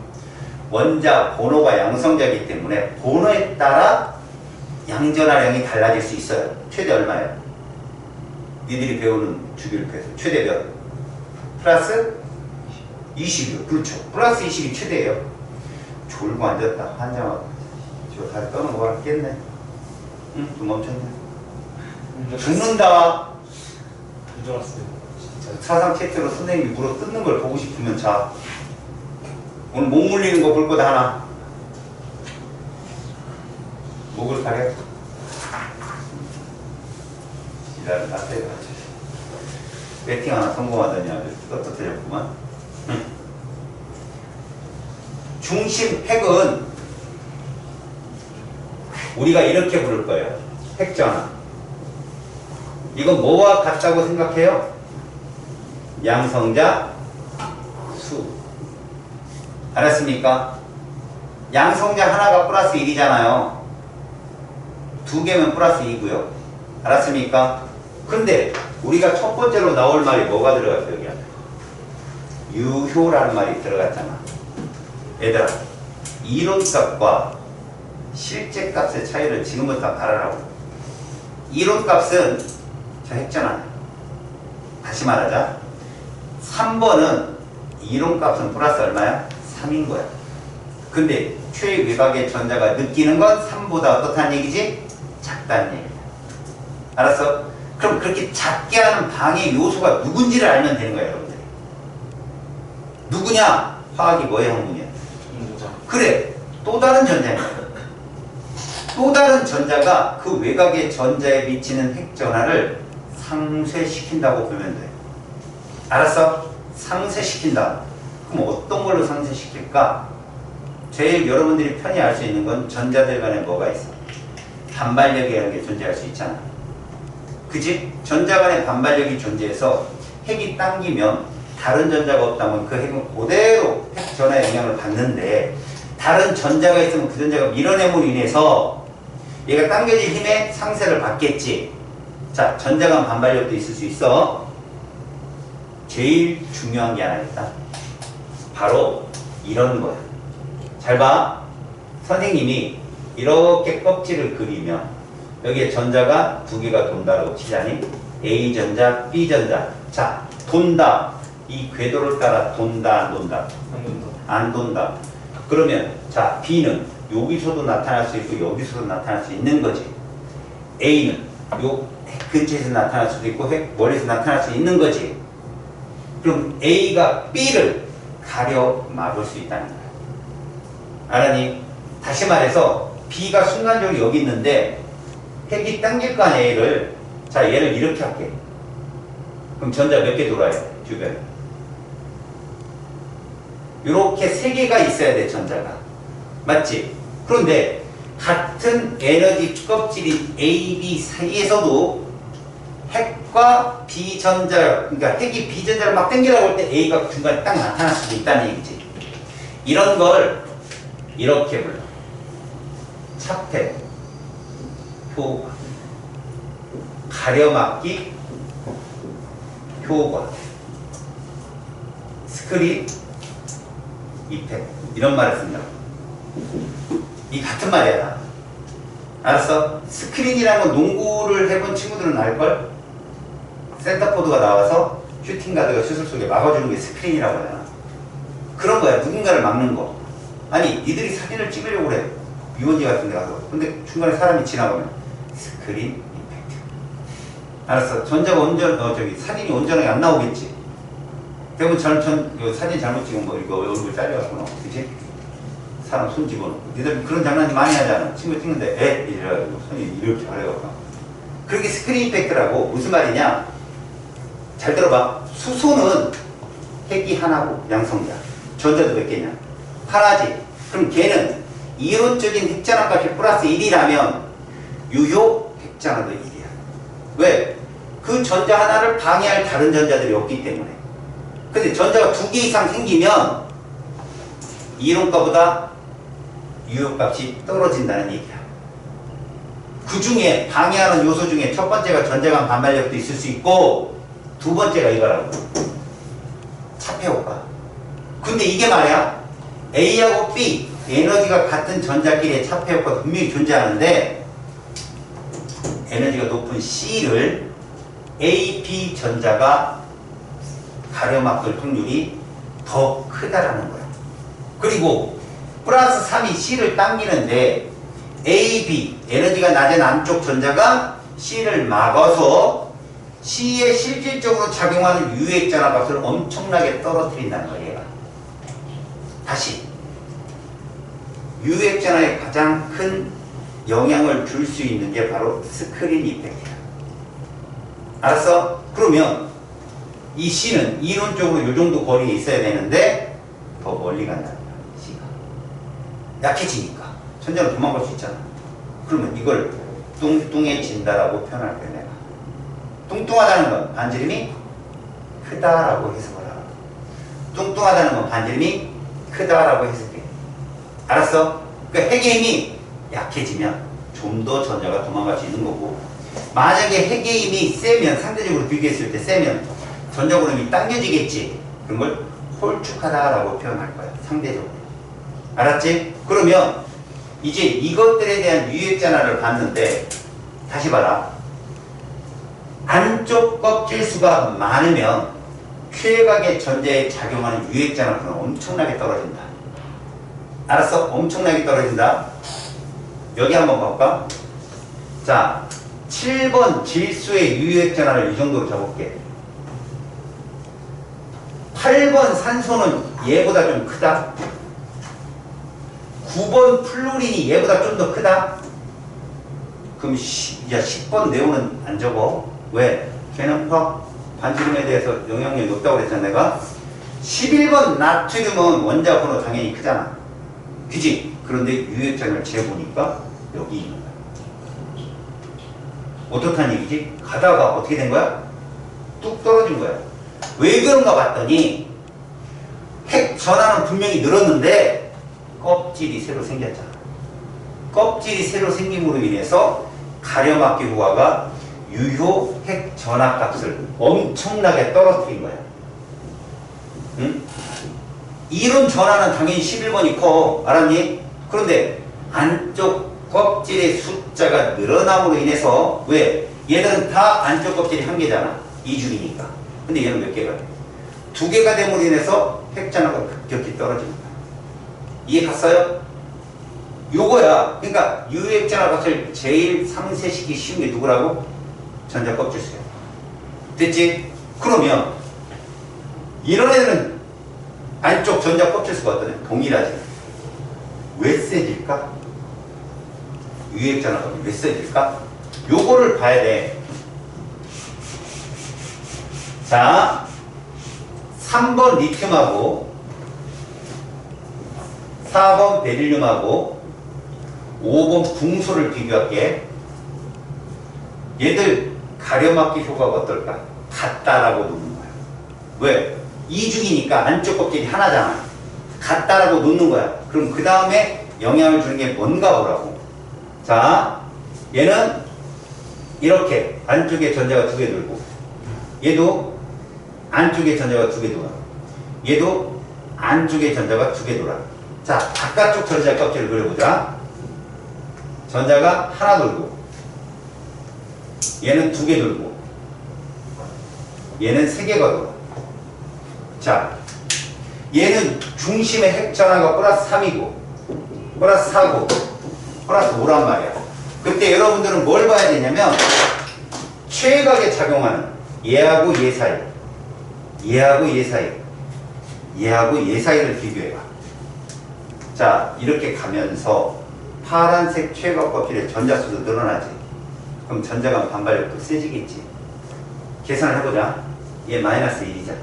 A: 원자 번호가 양성자이기 때문에 번호에 따라 양전화량이 달라질 수 있어요. 최대 얼마예요? 니들이 배우는 주기율표에서 최대 몇? 플러스 20이요. 그렇죠. 플러스 20이 최대예요. 졸고 앉았다. 환장하고. 저 다시 떠는 거 같겠네. 응? 또 멈췄네. 죽는다.
B: 줄 알았어요.
A: 사상 채팅으로 선생님이 물어 뜯는 걸 보고 싶으면 자. 오늘 목 물리는 거 볼 거다 하나. 목을 가려. 지랄을 놨어요. 배팅 하나 성공하더니 아주 떳떳해졌구만. 중심 핵은 우리가 이렇게 부를 거예요. 핵전화. 이건 뭐와 같다고 생각해요? 양성자 수. 알았습니까? 양성자 하나가 플러스 1이잖아요. 두 개면 플러스 2고요. 알았습니까? 근데 우리가 첫 번째로 나올 말이 뭐가 들어갔어요? 여기 안에 유효라는 말이 들어갔잖아. 얘들아, 이론값과 실제값의 차이를 지금부터 알아라고. 이론값은 저 핵전환. 다시 말하자. 3번은 이론값은 플러스 얼마야? 3인 거야. 근데 최외곽의 전자가 느끼는 건 3보다 어떻다는 얘기지? 작다는 얘기야. 알았어? 그럼 그렇게 작게 하는 방해 요소가 누군지를 알면 되는 거야, 여러분들. 누구냐? 화학이 뭐의 학문이야? 그래, 또 다른 전자냐. 또 다른 전자가 그 외곽의 전자에 미치는 핵전화를 상쇄시킨다고 보면 돼. 알았어? 상쇄시킨다. 그럼 어떤 걸로 상쇄시킬까? 제일 여러분들이 편히 알 수 있는 건 전자들 간에 뭐가 있어? 반발력이라는 게 존재할 수 있잖아. 그지? 전자 간에 반발력이 존재해서 핵이 당기면 다른 전자가 없다면 그 핵은 그대로 핵 전화 영향을 받는데 다른 전자가 있으면 그 전자가 밀어냄으로 인해서 얘가 당겨질 힘에 상쇄를 받겠지. 자, 전자 간 반발력도 있을 수 있어. 제일 중요한 게 하나 있다. 바로 이런 거야. 잘 봐. 선생님이 이렇게 껍질을 그리면 여기에 전자가 두 개가 돈다라고 치자니 A전자, B전자. 자, 돈다. 이 궤도를 따라 돈다, 안 돈다?
B: 안 된다.
A: 안 돈다. 그러면 자, B는 여기서도 나타날 수 있고 여기서도 나타날 수 있는 거지. A는 요 근처에서 나타날 수도 있고 멀리서 나타날 수 있는 거지. 그럼 A가 B를 가려 막을 수 있다는 거야. 알았니? 다시 말해서 B가 순간적으로 여기 있는데 핵이 당길 거 아니야, 얘를. 자, 얘를 이렇게 할게. 그럼 전자 몇 개 돌아요? 주변에. 이렇게 세 개가 있어야 돼, 전자가. 맞지? 그런데 같은 에너지 껍질인 A, B 사이에서도 핵과 B전자, 그러니까 핵이 B전자를 막 당기라고 할 때 A가 중간에 딱 나타날 수도 있다는 얘기지. 이런 걸 이렇게 불러. 차폐, 효과, 가려막기, 효과, 스크린, 이펙트. 이런 말을 쓴다. 이 같은 말이야. 알았어? 스크린이라는 건 농구를 해본 친구들은 알걸? 센터포드가 나와서 슈팅가드가 슛을 쏘게 막아주는 게 스크린이라고 하잖아. 그런 거야. 누군가를 막는 거. 아니, 니들이 사진을 찍으려고 그래. 유원지 같은 데 가서. 근데 중간에 사람이 지나가면 스크린 임팩트. 알았어. 전자가 사진이 온전하게 안 나오겠지. 대부분 사진 잘못 찍으면 뭐 이거 얼굴 잘려갖고 나와. 그치? 사람 손 집어넣고. 니들 그런 장난 많이 하잖아. 친구 찍는데 이래가지고 손이 이렇게 가려갖고. 그렇게 스크린 임팩트라고. 무슨 말이냐? 잘 들어봐. 수소는 핵이 하나고 양성자. 전자도 몇 개냐? 하나지. 그럼 걔는 이론적인 핵전환 값이 플러스 1이라면 유효 핵전환도 1이야. 왜? 그 전자 하나를 방해할 다른 전자들이 없기 때문에. 근데 전자가 두 개 이상 생기면 이론가보다 유효값이 떨어진다는 얘기야. 그 중에 방해하는 요소 중에 첫 번째가 전자간 반발력도 있을 수 있고 두 번째가 이거라고. 차폐효과. 근데 이게 말이야. A하고 B 에너지가 같은 전자끼리의 차폐효과도 분명히 존재하는데 에너지가 높은 C를 A, B 전자가 가려막을 확률이 더 크다라는 거야. 그리고 플러스 3이 C를 당기는데 A, B 에너지가 낮은 안쪽 전자가 C를 막아서 C에 실질적으로 작용하는 유액전화 값을 엄청나게 떨어뜨린다는 거야. 얘가. 다시 유액전화에 가장 큰 영향을 줄 수 있는 게 바로 스크린 이펙트야. 알았어? 그러면 이 C는 이론적으로 이 정도 거리에 있어야 되는데 더 멀리 간다는 거야. C가 약해지니까 전자는 도망갈 수 있잖아. 그러면 이걸 뚱뚱해진다라고 표현할 거야. 내가 뚱뚱하다는 건 반지름이 크다라고 해석을 하고 뚱뚱하다는 건 반지름이 크다라고 해석해. 알았어? 그러니까 핵의 힘이 약해지면 좀 더 전자가 도망갈 수 있는 거고, 만약에 핵의 힘이 세면, 상대적으로 비교했을 때 세면 전자구름이 당겨지겠지. 그런 걸 홀쭉하다라고 표현할 거야. 상대적으로. 알았지? 그러면 이제 이것들에 대한 유액전화를 봤는데 다시 봐라. 안쪽 껍질 수가 많으면 최각의 전자에 작용하는 유액전화는 엄청나게 떨어진다. 알았어? 엄청나게 떨어진다. 여기 한번 볼까? 자, 7번 질소의 유액전화를 이 정도로 적을게. 8번 산소는 얘보다 좀 크다. 9번 플루린이 얘보다 좀 더 크다. 그럼 10번 네온은 안 적어. 왜? 걔는 반지름에 대해서 영향력이 높다고 그랬잖아 내가. 11번 나트륨은 원자 번호 당연히 크잖아. 그지? 그런데 유액전을 재보니까 여기 있는 거야. 어떡한 얘기지? 가다가 어떻게 된 거야? 뚝 떨어진 거야. 왜 그런가 봤더니 핵 전하는 분명히 늘었는데 껍질이 새로 생겼잖아. 껍질이 새로 생김으로 인해서 가려막기 효과가 유효 핵 전하 값을 엄청나게 떨어뜨린 거야. 응? 이론 전하는 당연히 11번이 커. 알았니? 그런데 안쪽 껍질의 숫자가 늘어남으로 인해서 왜? 얘는 다 안쪽 껍질이 한 개잖아. 2중이니까. 근데 얘는 몇 개가 돼? 2개가 됨으로 인해서 핵전하가 급격히 떨어집니다. 이해 갔어요? 요거야. 그러니까 유액전화 값을 제일 상쇄시키기 쉬운 게 누구라고? 전자 껍질 수야. 됐지? 그러면 이런 애들은 안쪽 전자 껍질 수가 어떠냐? 동일하지. 왜 세질까? 유액전화 값이 왜 세질까? 요거를 봐야 돼. 자, 3번 리튬하고 4번 베릴륨하고 5번 붕소를 비교할게. 얘들 가려막기 효과가 어떨까? 같다라고 놓는 거야. 왜? 이중이니까 안쪽 껍질이 하나잖아. 같다라고 놓는 거야. 그럼 그 다음에 영향을 주는 게 뭔가 보라고. 자, 얘는 이렇게 안쪽에 전자가 2개 돌고, 얘도 안쪽에 전자가 2개 돌아. 얘도 안쪽에 전자가 2개 돌아. 자, 바깥쪽 전자 껍질을 그려보자. 전자가 하나 돌고, 얘는 2개 돌고, 얘는 3개가 돌아. 자, 얘는 중심의 핵 전하가 플러스 3이고, 플러스 4고, 플러스 5란 말이야. 그때 여러분들은 뭘 봐야 되냐면, 최각에 작용하는 얘하고 얘 사이, 얘하고 얘 사이, 얘하고 얘 사이를 비교해봐. 자, 이렇게 가면서 파란색 최각 껍질의 전자수도 늘어나지. 그럼 전자간 반발력도 세지겠지. 계산을 해보자. 얘 마이너스 1이잖아.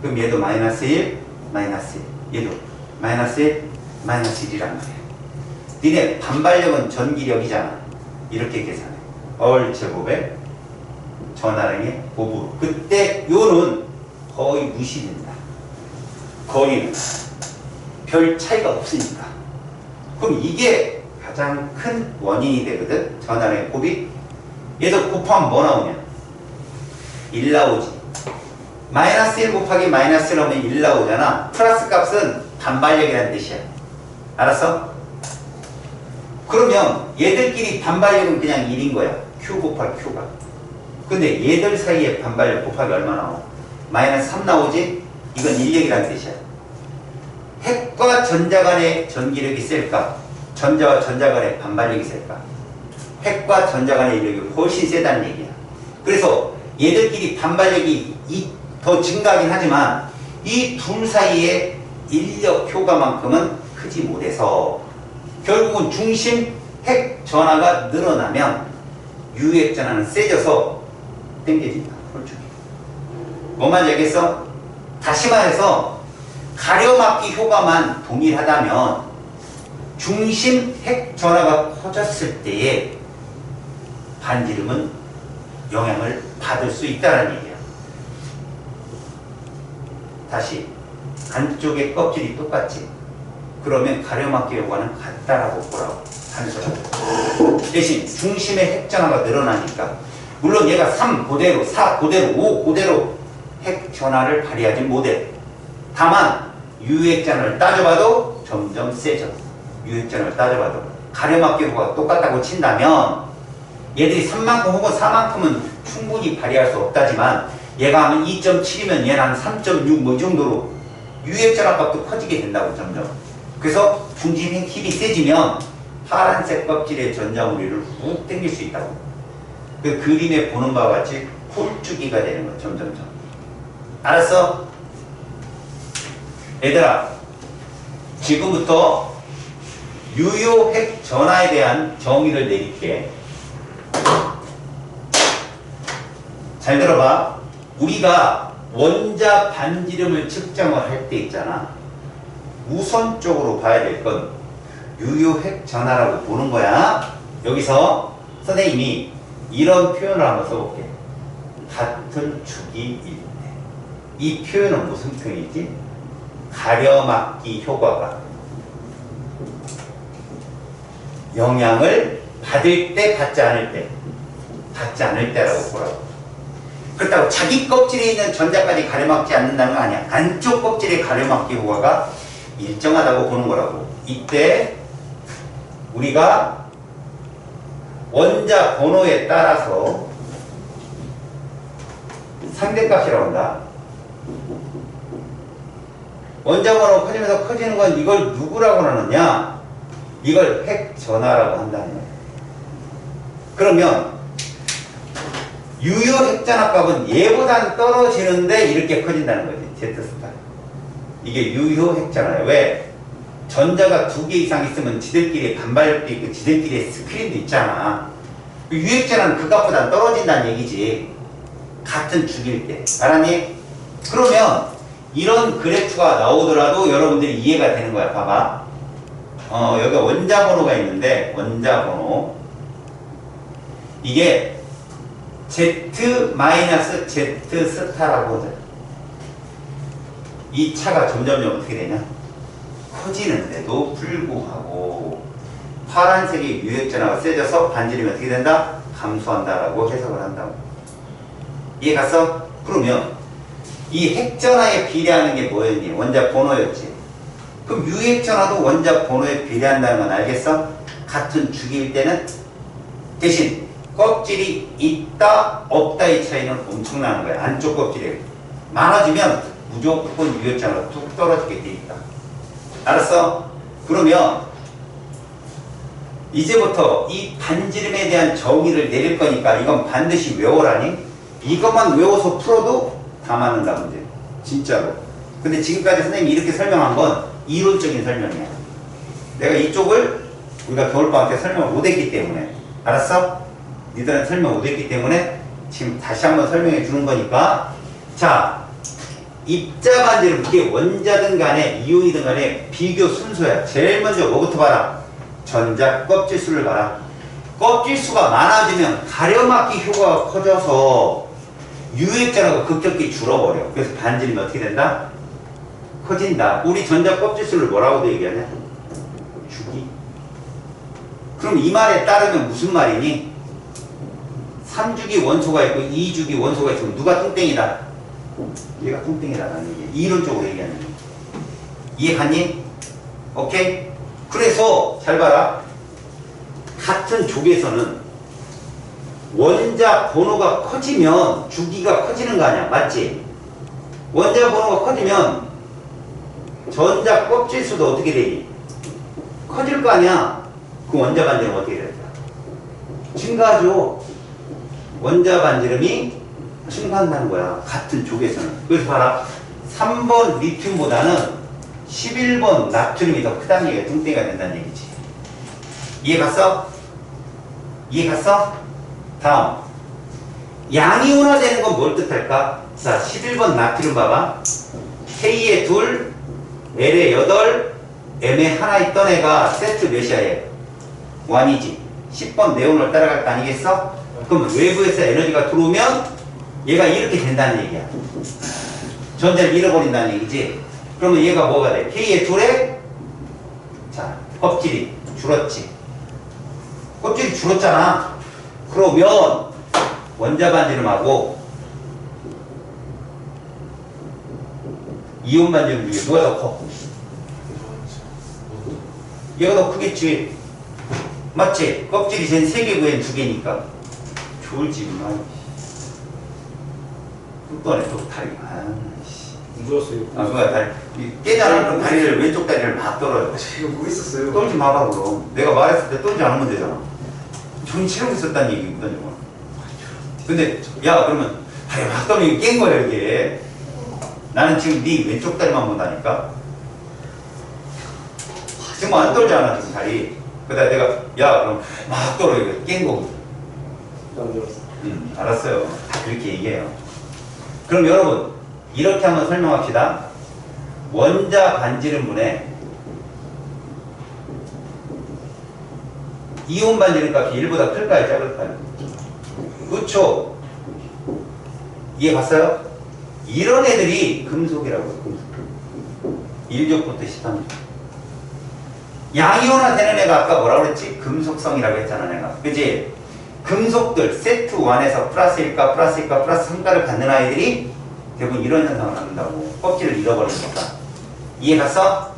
A: 그럼 얘도 마이너스 1, 마이너스 1. 얘도 마이너스 1, 마이너스 1이란 말이야. 니네 반발력은 전기력이잖아. 이렇게 계산해. 얼 제곱에 전하량의 곱으로. 그때 요는 거의 무시된다. 거리는 별 차이가 없으니까. 그럼 이게 가장 큰 원인이 되거든. 전환의 곱이. 얘도 곱하면 뭐 나오냐? 1 나오지. 마이너스 1 곱하기 마이너스 1 하면 1 나오잖아. 플러스 값은 반발력이라는 뜻이야. 알았어? 그러면 얘들끼리 반발력은 그냥 1인 거야. Q 곱하기 Q가. 근데 얘들 사이에 반발력 곱하기 얼마 나와? 마이너스 3 나오지? 이건 인력이라는 뜻이야. 핵과 전자 간의 전기력이 셀까? 전자와 전자 간의 반발력이 셀까? 핵과 전자 간의 인력이 훨씬 세다는 얘기야. 그래서 얘들끼리 반발력이 더 증가하긴 하지만 이 둘 사이의 인력 효과만큼은 크지 못해서 결국은 중심 핵 전하가 늘어나면 유핵 전하는 세져서 당겨진다. 홀쭉이. 뭔 말인지 알겠어? 다시 말해서 가려막기 효과만 동일하다면 중심 핵 전하가 커졌을 때에 반지름은 영향을 받을 수 있다는 얘기야. 다시 안쪽의 껍질이 똑같지. 그러면 가려막기 효과는 같다라고 보라고 하는 거라고. 대신 중심의 핵 전하가 늘어나니까 물론 얘가 3 그대로, 4 그대로, 5 그대로 핵 전하를 발휘하지 못해. 다만 유핵전을 따져봐도 점점 세져. 유핵전을 따져봐도 가려막기 효과가 똑같다고 친다면 얘들이 3만큼 혹은 4만큼은 충분히 발휘할 수 없다지만 얘가 하면 2.7이면 얘는 한 3.6 뭐 이 정도로 유핵전화 값도 커지게 된다고 점점. 그래서 중심의 힘이 세지면 파란색 껍질의 전자무리를 훅 당길 수 있다고. 그 그림에 보는 바와 같이 홀쭉이가 되는 거야. 점점점. 알았어? 얘들아, 지금부터 유효핵 전하에 대한 정의를 내릴게. 잘 들어봐. 우리가 원자 반지름을 측정을 할 때 있잖아. 우선적으로 봐야 될 건 유효핵 전하라고 보는 거야. 여기서 선생님이 이런 표현을 한번 써볼게. 같은 축이 일 때. 이 표현은 무슨 표현이지? 가려막기 효과가 영향을 받을 때, 받지 않을 때. 받지 않을 때라고 보라고. 그렇다고 자기 껍질에 있는 전자까지 가려막지 않는다는 거 아니야. 안쪽 껍질의 가려막기 효과가 일정하다고 보는 거라고. 이때 우리가 원자 번호에 따라서 상대값이라고 한다. 원자 번호가 커지면서 커지는 건 이걸 누구라고 하느냐? 이걸 핵 전하라고 한다는 거야. 그러면 유효 핵전하 값은 얘보다는 떨어지는데 이렇게 커진다는 거지. Z 스타. 이게 유효 핵전하야. 왜? 전자가 2개 이상 있으면 지들끼리 반발력도 있고 지들끼리 스크린도 있잖아. 유핵전하는 그 값보다 떨어진다는 얘기지. 같은 축일 때. 알았니? 그러면 이런 그래프가 나오더라도 여러분들이 이해가 되는 거야. 봐봐. 여기 원자 번호가 있는데 원자 번호 이게 Z-Z 스타라고 하잖아. 이 차가 점점점 어떻게 되냐? 커지는데도 불구하고 파란색의 유핵전하가 세져서 반지름이 어떻게 된다? 감소한다라고 해석을 한다고. 이해 갔어? 그러면 이 핵전하에 비례하는 게 뭐였니? 원자 번호였지. 그럼 유핵전하도 원자 번호에 비례한다는 건 알겠어? 같은 주기일 때는 대신 껍질이 있다 없다의 차이는 엄청나는 거야. 안쪽 껍질이 많아지면 무조건 유핵전하가 툭 떨어지게 돼 있다. 알았어? 그러면 이제부터 이 반지름에 대한 정의를 내릴 거니까 이건 반드시 외워라니? 이것만 외워서 풀어도 다 맞는다 문제. 진짜로. 근데 지금까지 선생님이 이렇게 설명한 건 이론적인 설명이야. 내가 이쪽을 우리가 겨울방학 때 설명을 못했기 때문에. 알았어? 니들은 설명 못했기 때문에 지금 다시 한번 설명해 주는 거니까. 자, 입자 반지름, 그게 원자든 간에 이온이든 간에 비교 순서야. 제일 먼저 뭐부터 봐라? 전자 껍질 수를 봐라. 껍질 수가 많아지면 가려막기 효과가 커져서 유핵전하가 급격히 줄어버려. 그래서 반지름이 어떻게 된다? 커진다. 우리 전자 껍질 수를 뭐라고도 얘기하냐? 주기. 그럼 이 말에 따르면 무슨 말이니? 3주기 원소가 있고 2주기 원소가 있으면 누가 뚱땡이다? 얘가 뚱땡이다라는 얘기. 이론적으로 얘기하는 거야. 이해 갔니? 오케이? 그래서 잘 봐라. 같은 족에서는 원자 번호가 커지면 주기가 커지는 거 아니야. 맞지? 원자 번호가 커지면 전자 껍질 수도 어떻게 되니? 커질 거 아니야. 그 원자 반지름 어떻게 될까? 증가하죠. 원자 반지름이 증가한다는 거야. 같은 족에서는. 그래서 봐라. 3번 리튬보다는 11번 나트륨이 더 크다는 얘기가 뚱땡이가 된다는 얘기지. 이해 갔어? 이해 갔어? 다음. 양이온화되는 건 뭘 뜻할까? 자, 11번 나트륨 봐봐. K에 2, L에 8, M에 하나 있던 애가 세트 몇이야 얘? 1이지. 10번 네온을 따라갈 거 아니겠어? 그럼 외부에서 에너지가 들어오면 얘가 이렇게 된다는 얘기야. 전자를 잃어버린다는 얘기지. 그러면 얘가 뭐가 돼? K의 2에 자, 껍질이 줄었지. 껍질이 줄었잖아. 그러면 원자 반지름하고 이온 반지름 중에 누가 더 커? 얘가 더 크겠지. 맞지? 껍질이 쟤는 3개고 얘는 2개니까. 졸지만. 또 다리.
B: 안 들었어요.
A: 뭐야, 다리. 깨잖아. 그럼 다리를, 왼쪽 다리를 막 떨어요.
B: 지금 뭐 있었어요?
A: 떨지 마봐, 그럼. 내가 말했을 때 떨지 않으면 되잖아. 정치력 있었다는 얘기거든, 이거. 근데, 야, 그러면 다리 막 떨면 깬 거야, 이게. 나는 지금 네 왼쪽 다리만 본다니까? 지금 안 떨잖아, 지금 다리. 그러다 내가, 야, 그럼 막 떨어, 이거 깬 거거든.
B: 안 들었어.
A: 알았어요. 다 그렇게 얘기해요. 그럼 여러분, 이렇게 한번 설명합시다. 원자 반지름분에 이온 반지름 값이 1보다 클까요? 작을까요? 그쵸? 이해 갔어요? 이런 애들이 금속이라고요. 금속. 1족부터 13족. 양이온화 되는 애가 아까 뭐라고 그랬지? 금속성이라고 했잖아, 내가. 그치? 금속들 세트 1에서 플러스 1가 플러스 2가 플러스 3가를 갖는 아이들이 대부분 이런 현상을 갖는다고. 껍질을 잃어버리니까. 이해 갔어?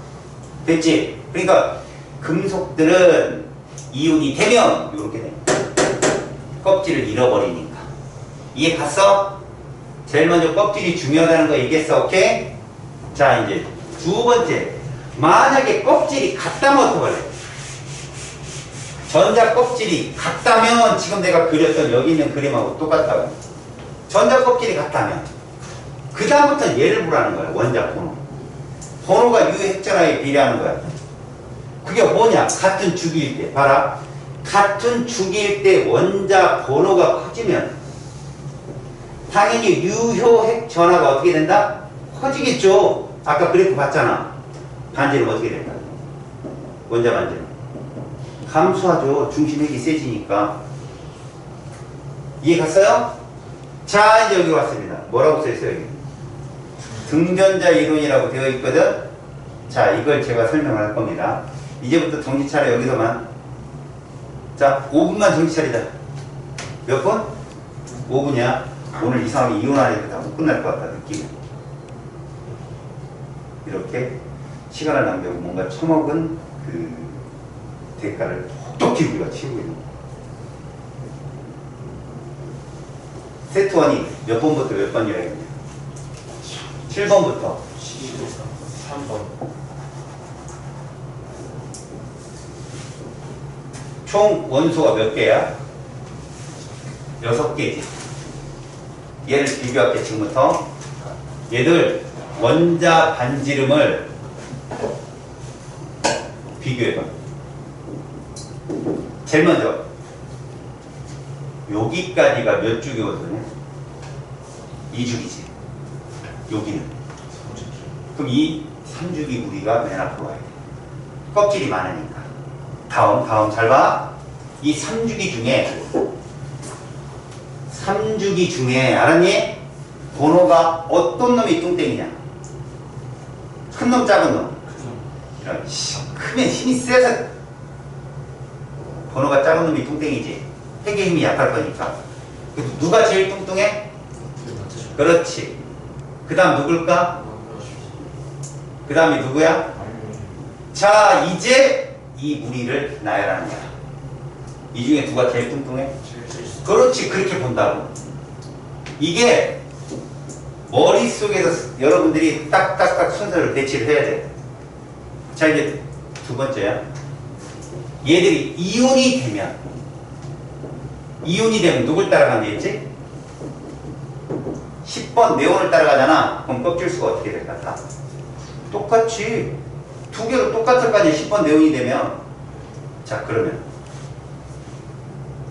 A: 됐지? 그러니까 금속들은 이온이 되면 이렇게 돼. 껍질을 잃어버리니까. 이해 갔어? 제일 먼저 껍질이 중요하다는 거 얘기했어. 오케이? 자, 이제 두 번째. 만약에 껍질이 같다면 어떡할래? 전자 껍질이 같다면 지금 내가 그렸던 여기 있는 그림하고 똑같다고. 전자 껍질이 같다면 그 다음부터는 얘를 보라는 거야. 원자 번호. 번호가 유핵전화에 비례하는 거야. 그게 뭐냐? 같은 주기일 때. 봐라. 같은 주기일 때 원자 번호가 커지면 당연히 유효핵 전화가 어떻게 된다? 커지겠죠. 아까 그래프 봤잖아. 반지름 어떻게 된다? 원자 반지름 감소하죠. 중심핵이 세지니까. 이해 갔어요? 자, 이제 여기 왔습니다. 뭐라고 써있어요 여기? 등전자 이론이라고 되어 있거든. 자, 이걸 제가 설명을 할 겁니다. 이제부터 정신 차려. 여기서만. 자, 5분만 정신 차리자. 몇 분? 5분이야. 오늘 이상하게 이혼하니까 다 못 끝날 것 같다 느낌이. 이렇게 시간을 낭비하고 뭔가 처먹은 그 대가를 똑똑히 우리가 치우고 있는 거야. 세트 1이 몇 번부터 몇 번이라고 했냐? 7번부터
B: 3번.
A: 총 원소가 몇 개야? 6개지. 얘를 비교할게. 지금부터 얘들 원자 반지름을 비교해봐. 제일 먼저 여기까지가 몇 주기 원소냐? 2주기지. 여기는. 그럼 이 3주기 무리가 맨 앞으로 와야 돼. 껍질이 많으니까. 다음 잘 봐. 이 3주기 중에 알았니? 번호가 어떤 놈이 뚱땡이냐? 큰 놈, 작은 놈. 이런 크면 힘이 세서 번호가 작은 놈이 뚱땡이지. 핵의 힘이 약할 거니까. 누가 제일 뚱뚱해? 그렇지. 그 다음 누굴까? 그 다음이 누구야? 자, 이제 이 무리를 나열하는 거야. 이 중에 누가 제일 뚱뚱해? 그렇지. 그렇게 본다고. 이게 머릿속에서 여러분들이 딱딱딱 순서를 배치를 해야 돼. 자, 이제 두 번째야. 얘들이 이온이 되면 누굴 따라가면 되겠지? 10번 네온을 따라가잖아. 그럼 껍질 수가 어떻게 될 것 같아? 똑같이 두 개로 똑같을 거 아니야. 10번 네온이 되면. 자, 그러면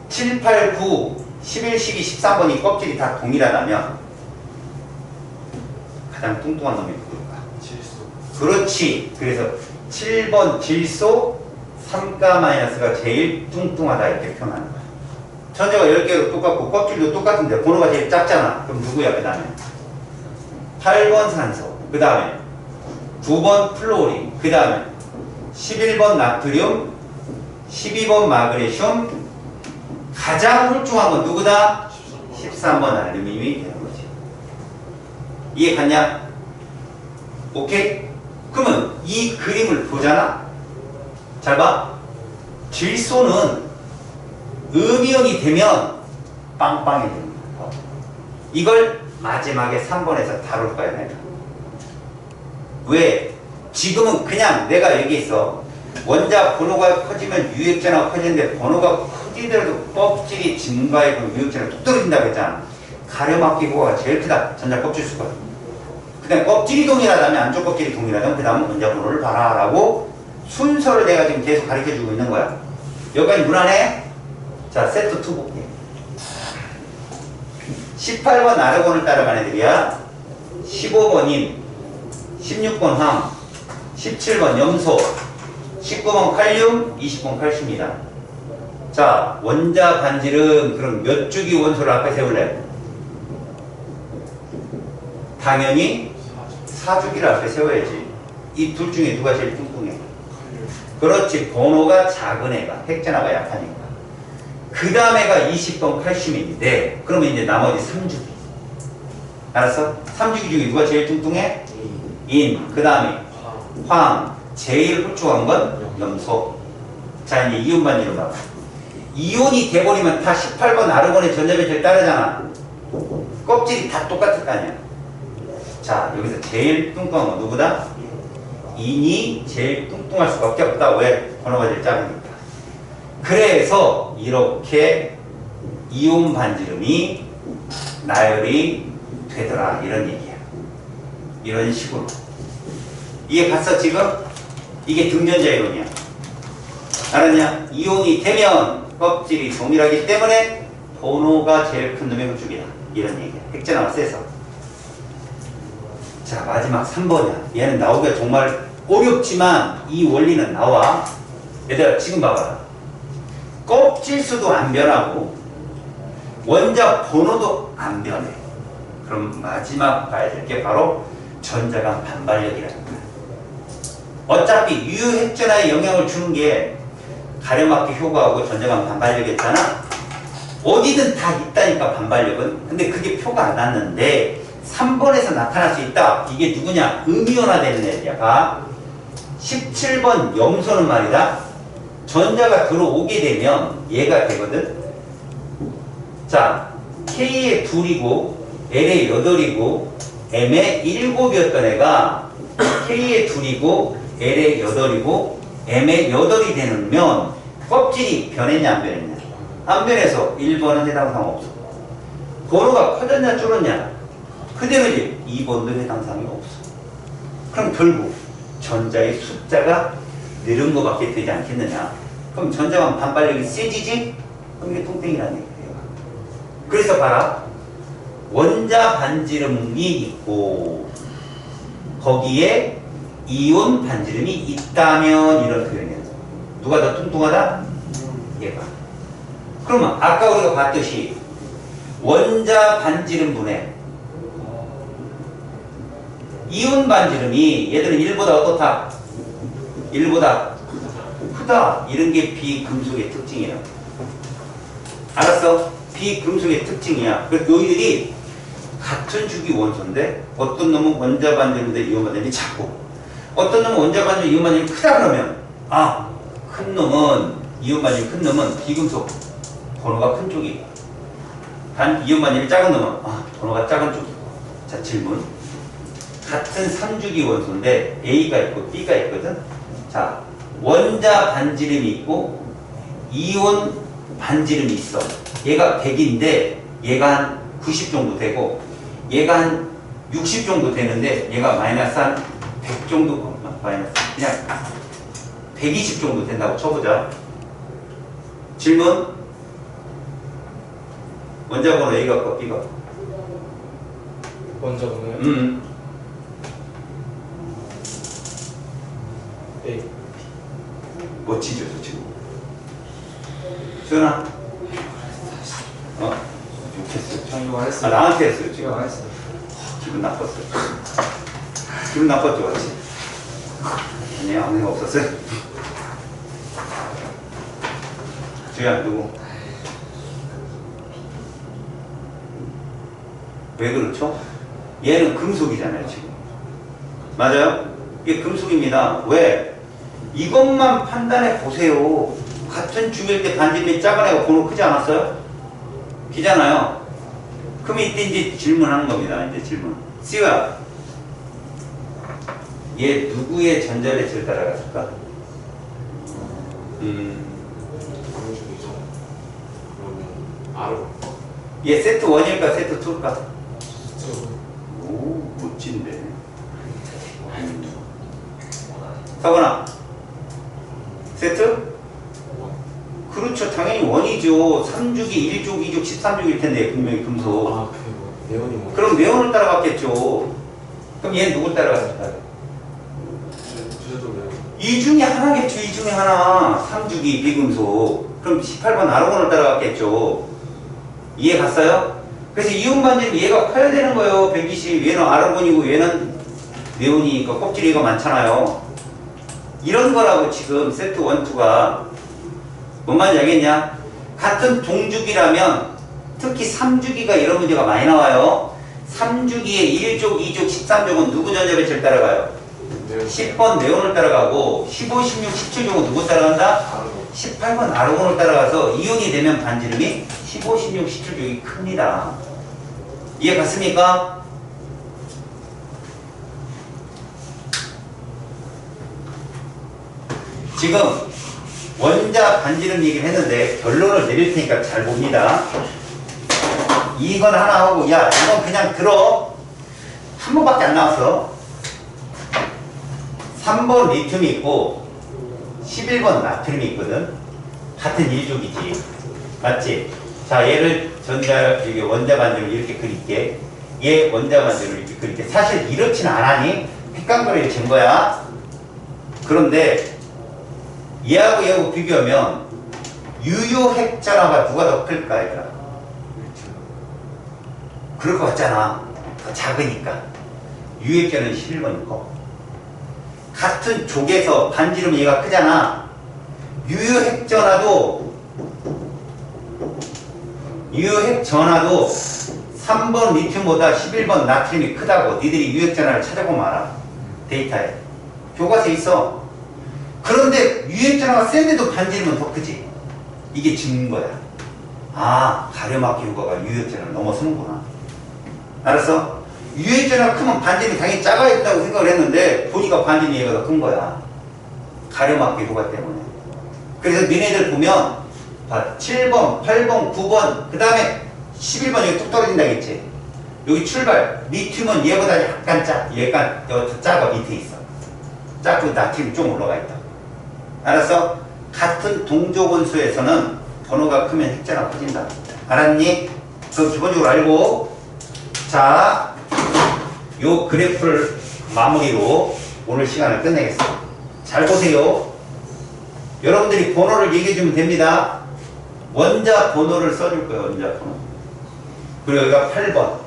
A: 7, 8, 9, 11, 12, 13번이 껍질이 다 동일하다면 가장 뚱뚱한 놈이 누굴까?
B: 질소.
A: 그렇지. 그래서 7번 질소 3가-가 제일 뚱뚱하다 이렇게 표현하는 거야. 전자가 10개로 똑같고 껍질도 똑같은데 번호가 제일 작잖아. 그럼 누구야? 그 다음에 8번 산소, 그 다음에 9번 플로린, 그 다음에 11번 나트륨, 12번 마그네슘, 가장 훌륭한 건 누구다? 13번 알루미늄이 되는 거지. 이해 갔냐? 오케이? 그러면 이 그림을 보잖아? 잘 봐. 질소는 음이온이 되면 빵빵이 됩니다. 이걸 마지막에 3번에서 다룰 거야, 내가. 왜? 지금은 그냥 내가 얘기했어. 원자 번호가 커지면 유액전화가 커지는데 번호가 커지더라도 껍질이 증가하고 유액전화가 뚝 떨어진다고 했잖아. 가려막기 효과가 제일 크다. 전자 껍질 수가. 그 다음에 껍질이 동일하다면 안쪽 껍질이 동일하다면 그 다음은 원자 번호를 봐라 라고 순서를 내가 지금 계속 가르쳐주고 있는 거야. 여기까지 무난해? 자, 세트 2 볼게. 18번 아르곤을 따라간 애들이야. 15번인 16번 황, 17번 염소, 19번 칼륨, 20번 칼슘이다. 자, 원자 반지름 그럼 몇 주기 원소를 앞에 세울래? 당연히 4주기를 앞에 세워야지. 이 둘 중에 누가 제일 뚱뚱해? 그렇지. 번호가 작은 애가, 핵전화가 약하니까. 그 다음 애가 20번 칼슘인데 그러면 이제 나머지 3주기. 알았어? 3주기 중에 누가 제일 뚱뚱해? 인. 그 다음에 황. 제일 훌륭한 건 염소. 자, 이제 이온 반지름 봐봐. 이온이 돼버리면 다 18번 아르곤의 전자배치를 따르잖아. 껍질이 다 똑같을 거 아니야. 자, 여기서 제일 뚱뚱한 건 누구다? 인이 제일 뚱뚱할 수밖에 없다. 왜? 번호가 제일 작으니까. 그래서 이렇게 이온 반지름이 나열이 되더라. 이런 얘기야. 이런 식으로. 이해 갔어 지금? 이게 등전자 이론이야. 알았냐? 이온이 되면 껍질이 동일하기 때문에 번호가 제일 큰 놈의 흡축이다. 이런 얘기야. 핵전화가 세서. 자, 마지막 3번이야. 얘는 나오기가 정말 어렵지만 이 원리는 나와. 얘들아, 지금 봐봐라. 껍질 수도 안 변하고 원자 번호도 안 변해. 그럼 마지막 봐야 될 게 바로 전자간 반발력이라는 거야. 어차피 유핵전화에 영향을 주는 게 가려막기 효과하고 전자간 반발력이었잖아. 어디든 다 있다니까 반발력은. 근데 그게 표가 안 났는데 3번에서 나타날 수 있다. 이게 누구냐? 음이온화되는 애들이야. 봐. 17번 염소는 말이다. 전자가 들어오게 되면 얘가 되거든. 자, K의 2이고 L의 8이고 M의 7이었던 애가 K의 2이고 L의 8이고 M의 8이 되면 껍질이 변했냐 안 변했냐? 안 변해서 1번은 해당 사항 없어. 번호가 커졌냐 줄었냐? 그대로지. 2번도 해당 사항이 없어. 그럼 결국 전자의 숫자가 늘은 것밖에 되지 않겠느냐? 그럼 전자만 반발력이 세지지? 그럼 이게 뚱땡이라는 얘기예요. 그래서 봐라. 원자 반지름이 있고 거기에 이온 반지름이 있다면 이런 표현이에요. 누가 더 뚱뚱하다? 얘가. 그러면 아까 우리가 봤듯이 원자 반지름 분해 이온 반지름이 얘들은 1보다 어떻다? 1보다 크다 이런 게 비금속의 특징이에요. 알았어? 비금속의 특징이야. 그래서 너희들이 같은 주기 원소인데 어떤 놈은 원자 반지름인데 이온 반지름이 작고 어떤 놈은 원자 반지름 이온 반지름이 크다 그러면 큰 놈은 이온 반지름 큰 놈은 비금속 번호가 큰 쪽이고 단 이온 반지름이 작은 놈은 번호가 작은 쪽이고. 자, 질문. 같은 3주기 원소인데 A가 있고 B가 있거든. 자, 원자 반지름이 있고 이온 반지름이 있어. 얘가 100인데 얘가 한 90 정도 되고 얘가 한 60 정도 되는데 얘가 마이너스 한 100 정도 마이너스 그냥 120 정도 된다고 쳐보자. 질문. 원자 번호 A가 거 B가
B: 먼저 보면 A.
A: 멋지죠 저 친구. 수연아 욕했어요.
B: 저 이거 안 했어요.
A: 나한테 했어요 지금.
B: 이거 안 했어요.
A: 기분 나빴어요. 기분 나빴죠 같이. 아니 아무 생각 없었어요. 주야 누구? 왜 그렇죠? 얘는 금속이잖아요 지금. 맞아요? 이게 금속입니다. 왜? 이것만 판단해 보세요. 같은 주기일 때 반지름이 작은 애가 번호 크지 않았어요? 기잖아요. 그럼 이때 이제 질문하는 겁니다. 이제 질문. C야, 얘 누구의 전자배치를 따라갔을까?
B: 주기죠. 그러면 R로.
A: 얘 세트 1일까 세트 2일까?
B: 저
A: 오, 멋진데. 사관아, 세트? 그렇죠. 당연히 1이죠. 3주기, 1족, 2족, 13족일 텐데 분명히 금속.
B: 그 네온이 뭐?
A: 그럼 네온을 따라갔겠죠. 그럼 얘는 누굴 따라갔을까?
B: 주제도 네온.
A: 이 중에 하나겠죠. 이 중에 하나. 3주기 비금속. 그럼 18번 아르곤을 따라갔겠죠. 이해 갔어요? 그래서 이온 반지름 얘가 커야 되는 거예요. 120. 얘는 아르곤이고 얘는 네온이니까 껍질이가 많잖아요. 이런 거라고 지금 세트 1, 2가 뭔 말인지 알겠냐? 같은 동주기라면 특히 3주기가 이런 문제가 많이 나와요. 3주기에 1족, 2족, 13족은 누구 전자배치를 따라가요? 10번 네온을 따라가고 15, 16, 17족은 누구 따라간다? 18번 아르곤을 따라가서 이온이 되면 반지름이 15, 16, 17족이 큽니다. 이해 갔습니까? 지금 원자 반지름 얘기를 했는데 결론을 내릴 테니까 잘 봅니다. 이건 하나 하고 야 이건 그냥 들어. 한 번밖에 안 나왔어. 3번 리튬이 있고 11번 나트륨이 있거든. 같은 일족이지. 맞지? 자 얘를 여기 원자 반지름을 이렇게 그릴게. 얘 원자 반지름을 이렇게 그릴게. 사실 이렇지는 않아니? 획광거리를 잰 거야. 그런데 얘하고 얘하고 비교하면 유효핵전화가 누가 더 클까 얘들아? 그럴 것 같잖아. 더 작으니까. 유효핵전은 11번이 커. 같은 족에서 반지름 얘가 크잖아. 유효핵전화도 3번 리튬보다 11번 나트륨이 크다고 니들이 유효핵전화를 찾아보면 알아. 데이터에. 교과서에 있어. 그런데 유효핵전화가 센데도 반지름은 더 크지. 이게 증거야. 가려막기 효과가 유효핵전화를 넘어서는구나. 알았어? 유효핵전화가 크면 반지름이 당연히 작아야겠다고 생각을 했는데 보니까 반지름이 얘가 더 큰 거야. 가려막기 효과 때문에. 그래서 너네들 보면 7번, 8번, 9번 그 다음에 11번 여기 뚝 떨어진다겠지. 여기 출발 리튬은 얘보다 약간 얘가 더 작아. 밑에 있어. 작고 나트륨이 좀 올라가 있다. 알았어? 같은 동족원소에서는 번호가 크면 핵전화 커진다. 알았니? 그거 기본적으로 알고. 자, 요 그래프를 마무리로 오늘 시간을 끝내겠습니다. 잘 보세요. 여러분들이 번호를 얘기해주면 됩니다. 원자 번호를 써줄 거예요. 원자 번호. 그리고 여기가 8번,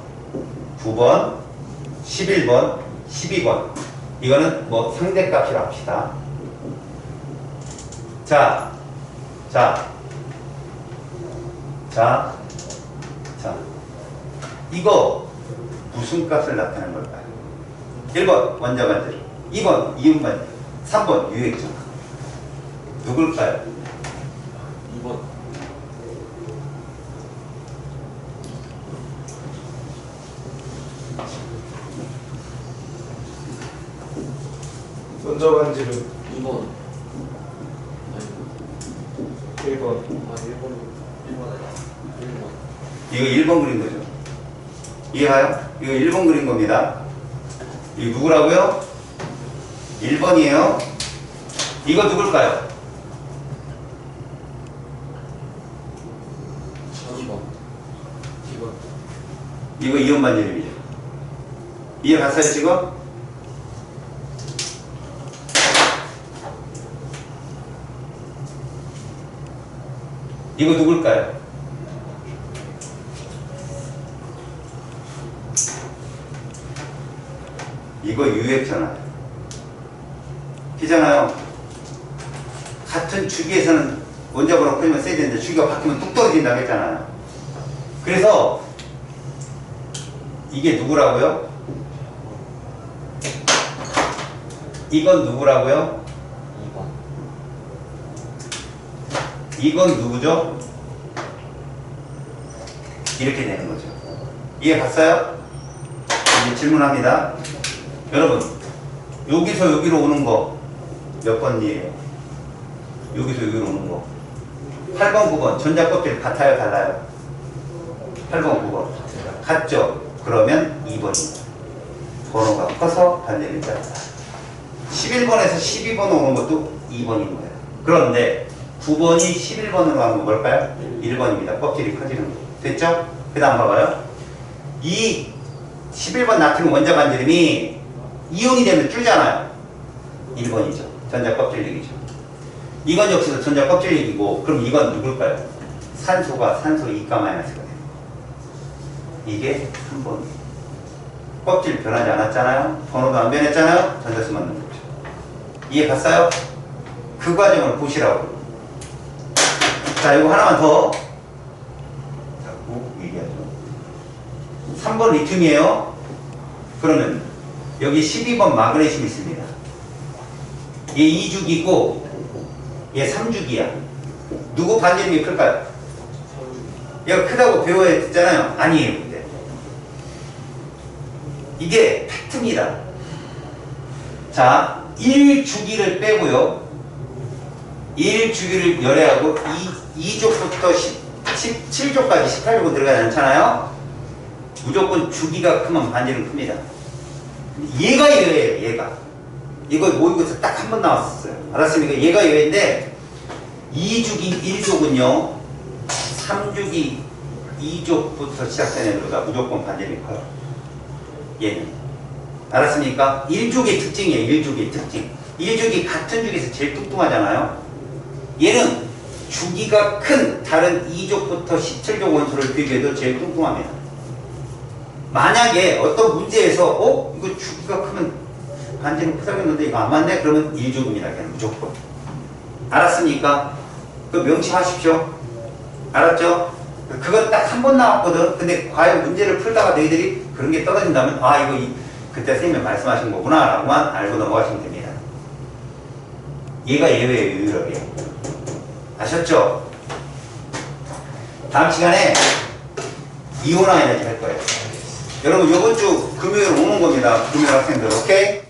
A: 9번, 11번, 12번. 이거는 뭐 상대값이라 합시다. 자, 자, 자, 자. 이거 무슨 값을 나타내는 걸까요? 1번 원자 반절, 2번 이온 반절, 3번 유액점. 누굴까요?
B: 2번.
C: 원자 반지름
B: 2번.
C: 1번.
B: 아, 1번. 1번.
A: 이거 1번 그린 거죠. 이해가요? 이거 1번 그린 겁니다. 이거 누구라고요? 1번이에요. 이거 누굴까요?
B: 2번. 2번.
A: 이거 이온 반지름이죠. 이해 갔어요 지금? 이거 누굴까요? 이거 유액잖아요. 피잖아요. 같은 주기에서는 원자번호 끊이면 써야 되는데 주기가 바뀌면 뚝 떨어진다고 했잖아요. 그래서 이게 누구라고요? 이건 누구라고요?
B: 2번.
A: 이건 누구죠? 이렇게 되는 거죠. 이해 갔어요? 이제 질문합니다. 여러분, 여기서 여기로 오는 거 몇 번이에요? 여기서 여기로 오는 거 8번, 9번 전자 껍질 같아요, 달라요? 8번, 9번 같죠? 그러면 2번입니다. 번호가 커서 반대를 짧다. 11번에서 12번 오는 것도 2번인 거예요. 그런데 9번이 11번으로 하는 건 뭘까요? 1번입니다. 껍질이 커지는 거. 됐죠? 그 다음 봐봐요. 이 11번 나트륨 원자 반지름이 이온이 되면 줄잖아요. 1번이죠. 전자 껍질력이죠. 이건 역시도 전자 껍질력이고, 그럼 이건 누굴까요? 산소가 산소 2가-가 돼요. 이게 3번이에요. 껍질 변하지 않았잖아요. 번호도 안 변했잖아요. 전자수만 넣는 거죠. 이해 갔어요? 그 과정을 보시라고. 자, 이거 하나만 더. 자꾸 얘기하죠. 3번 리튬이에요. 그러면 여기 12번 마그네슘 있습니다. 얘 2주기고 얘 3주기야. 누구 반지름이 클까요? 얘가 크다고 배워야 했잖아요. 아니에요. 근데 이게 팩트입니다. 자, 1주기를 빼고요. 1주기를 열애하고 2족부터 17족까지 18족은 들어가지 않잖아요. 무조건 주기가 크면 반지름 큽니다. 얘가 여예요. 얘가. 이거 모의고사 딱 한 번 나왔었어요. 알았습니까? 얘가 여인데 2주기 1족은요 3주기 2족부터 시작되는 애들보다 무조건 반지름이 커요. 얘는. 알았습니까? 1족의 특징이에요. 1족의 특징. 1족이 같은 주기에서 제일 뚱뚱하잖아요. 얘는 주기가 큰 다른 2족부터 17족 원소를 비교해도 제일 뚱뚱합니다. 만약에 어떤 문제에서 이거 주기가 크면 반지름 크다고 했는데 이거 안 맞네? 그러면 1조금이라 그냥 무조건. 알았습니까? 그 명심하십시오. 알았죠? 그거 딱 한 번 나왔거든. 근데 과연 문제를 풀다가 너희들이 그런 게 떨어진다면 이거 그때 선생님이 말씀하신 거구나 라고만 알고 넘어가시면 됩니다. 얘가 예외예요. 유일하게. 아셨죠? 다음 시간에 이온화 에너지 할 거예요. 여러분 요번 주 금요일 오는 겁니다. 금요일 학생들. 오케이?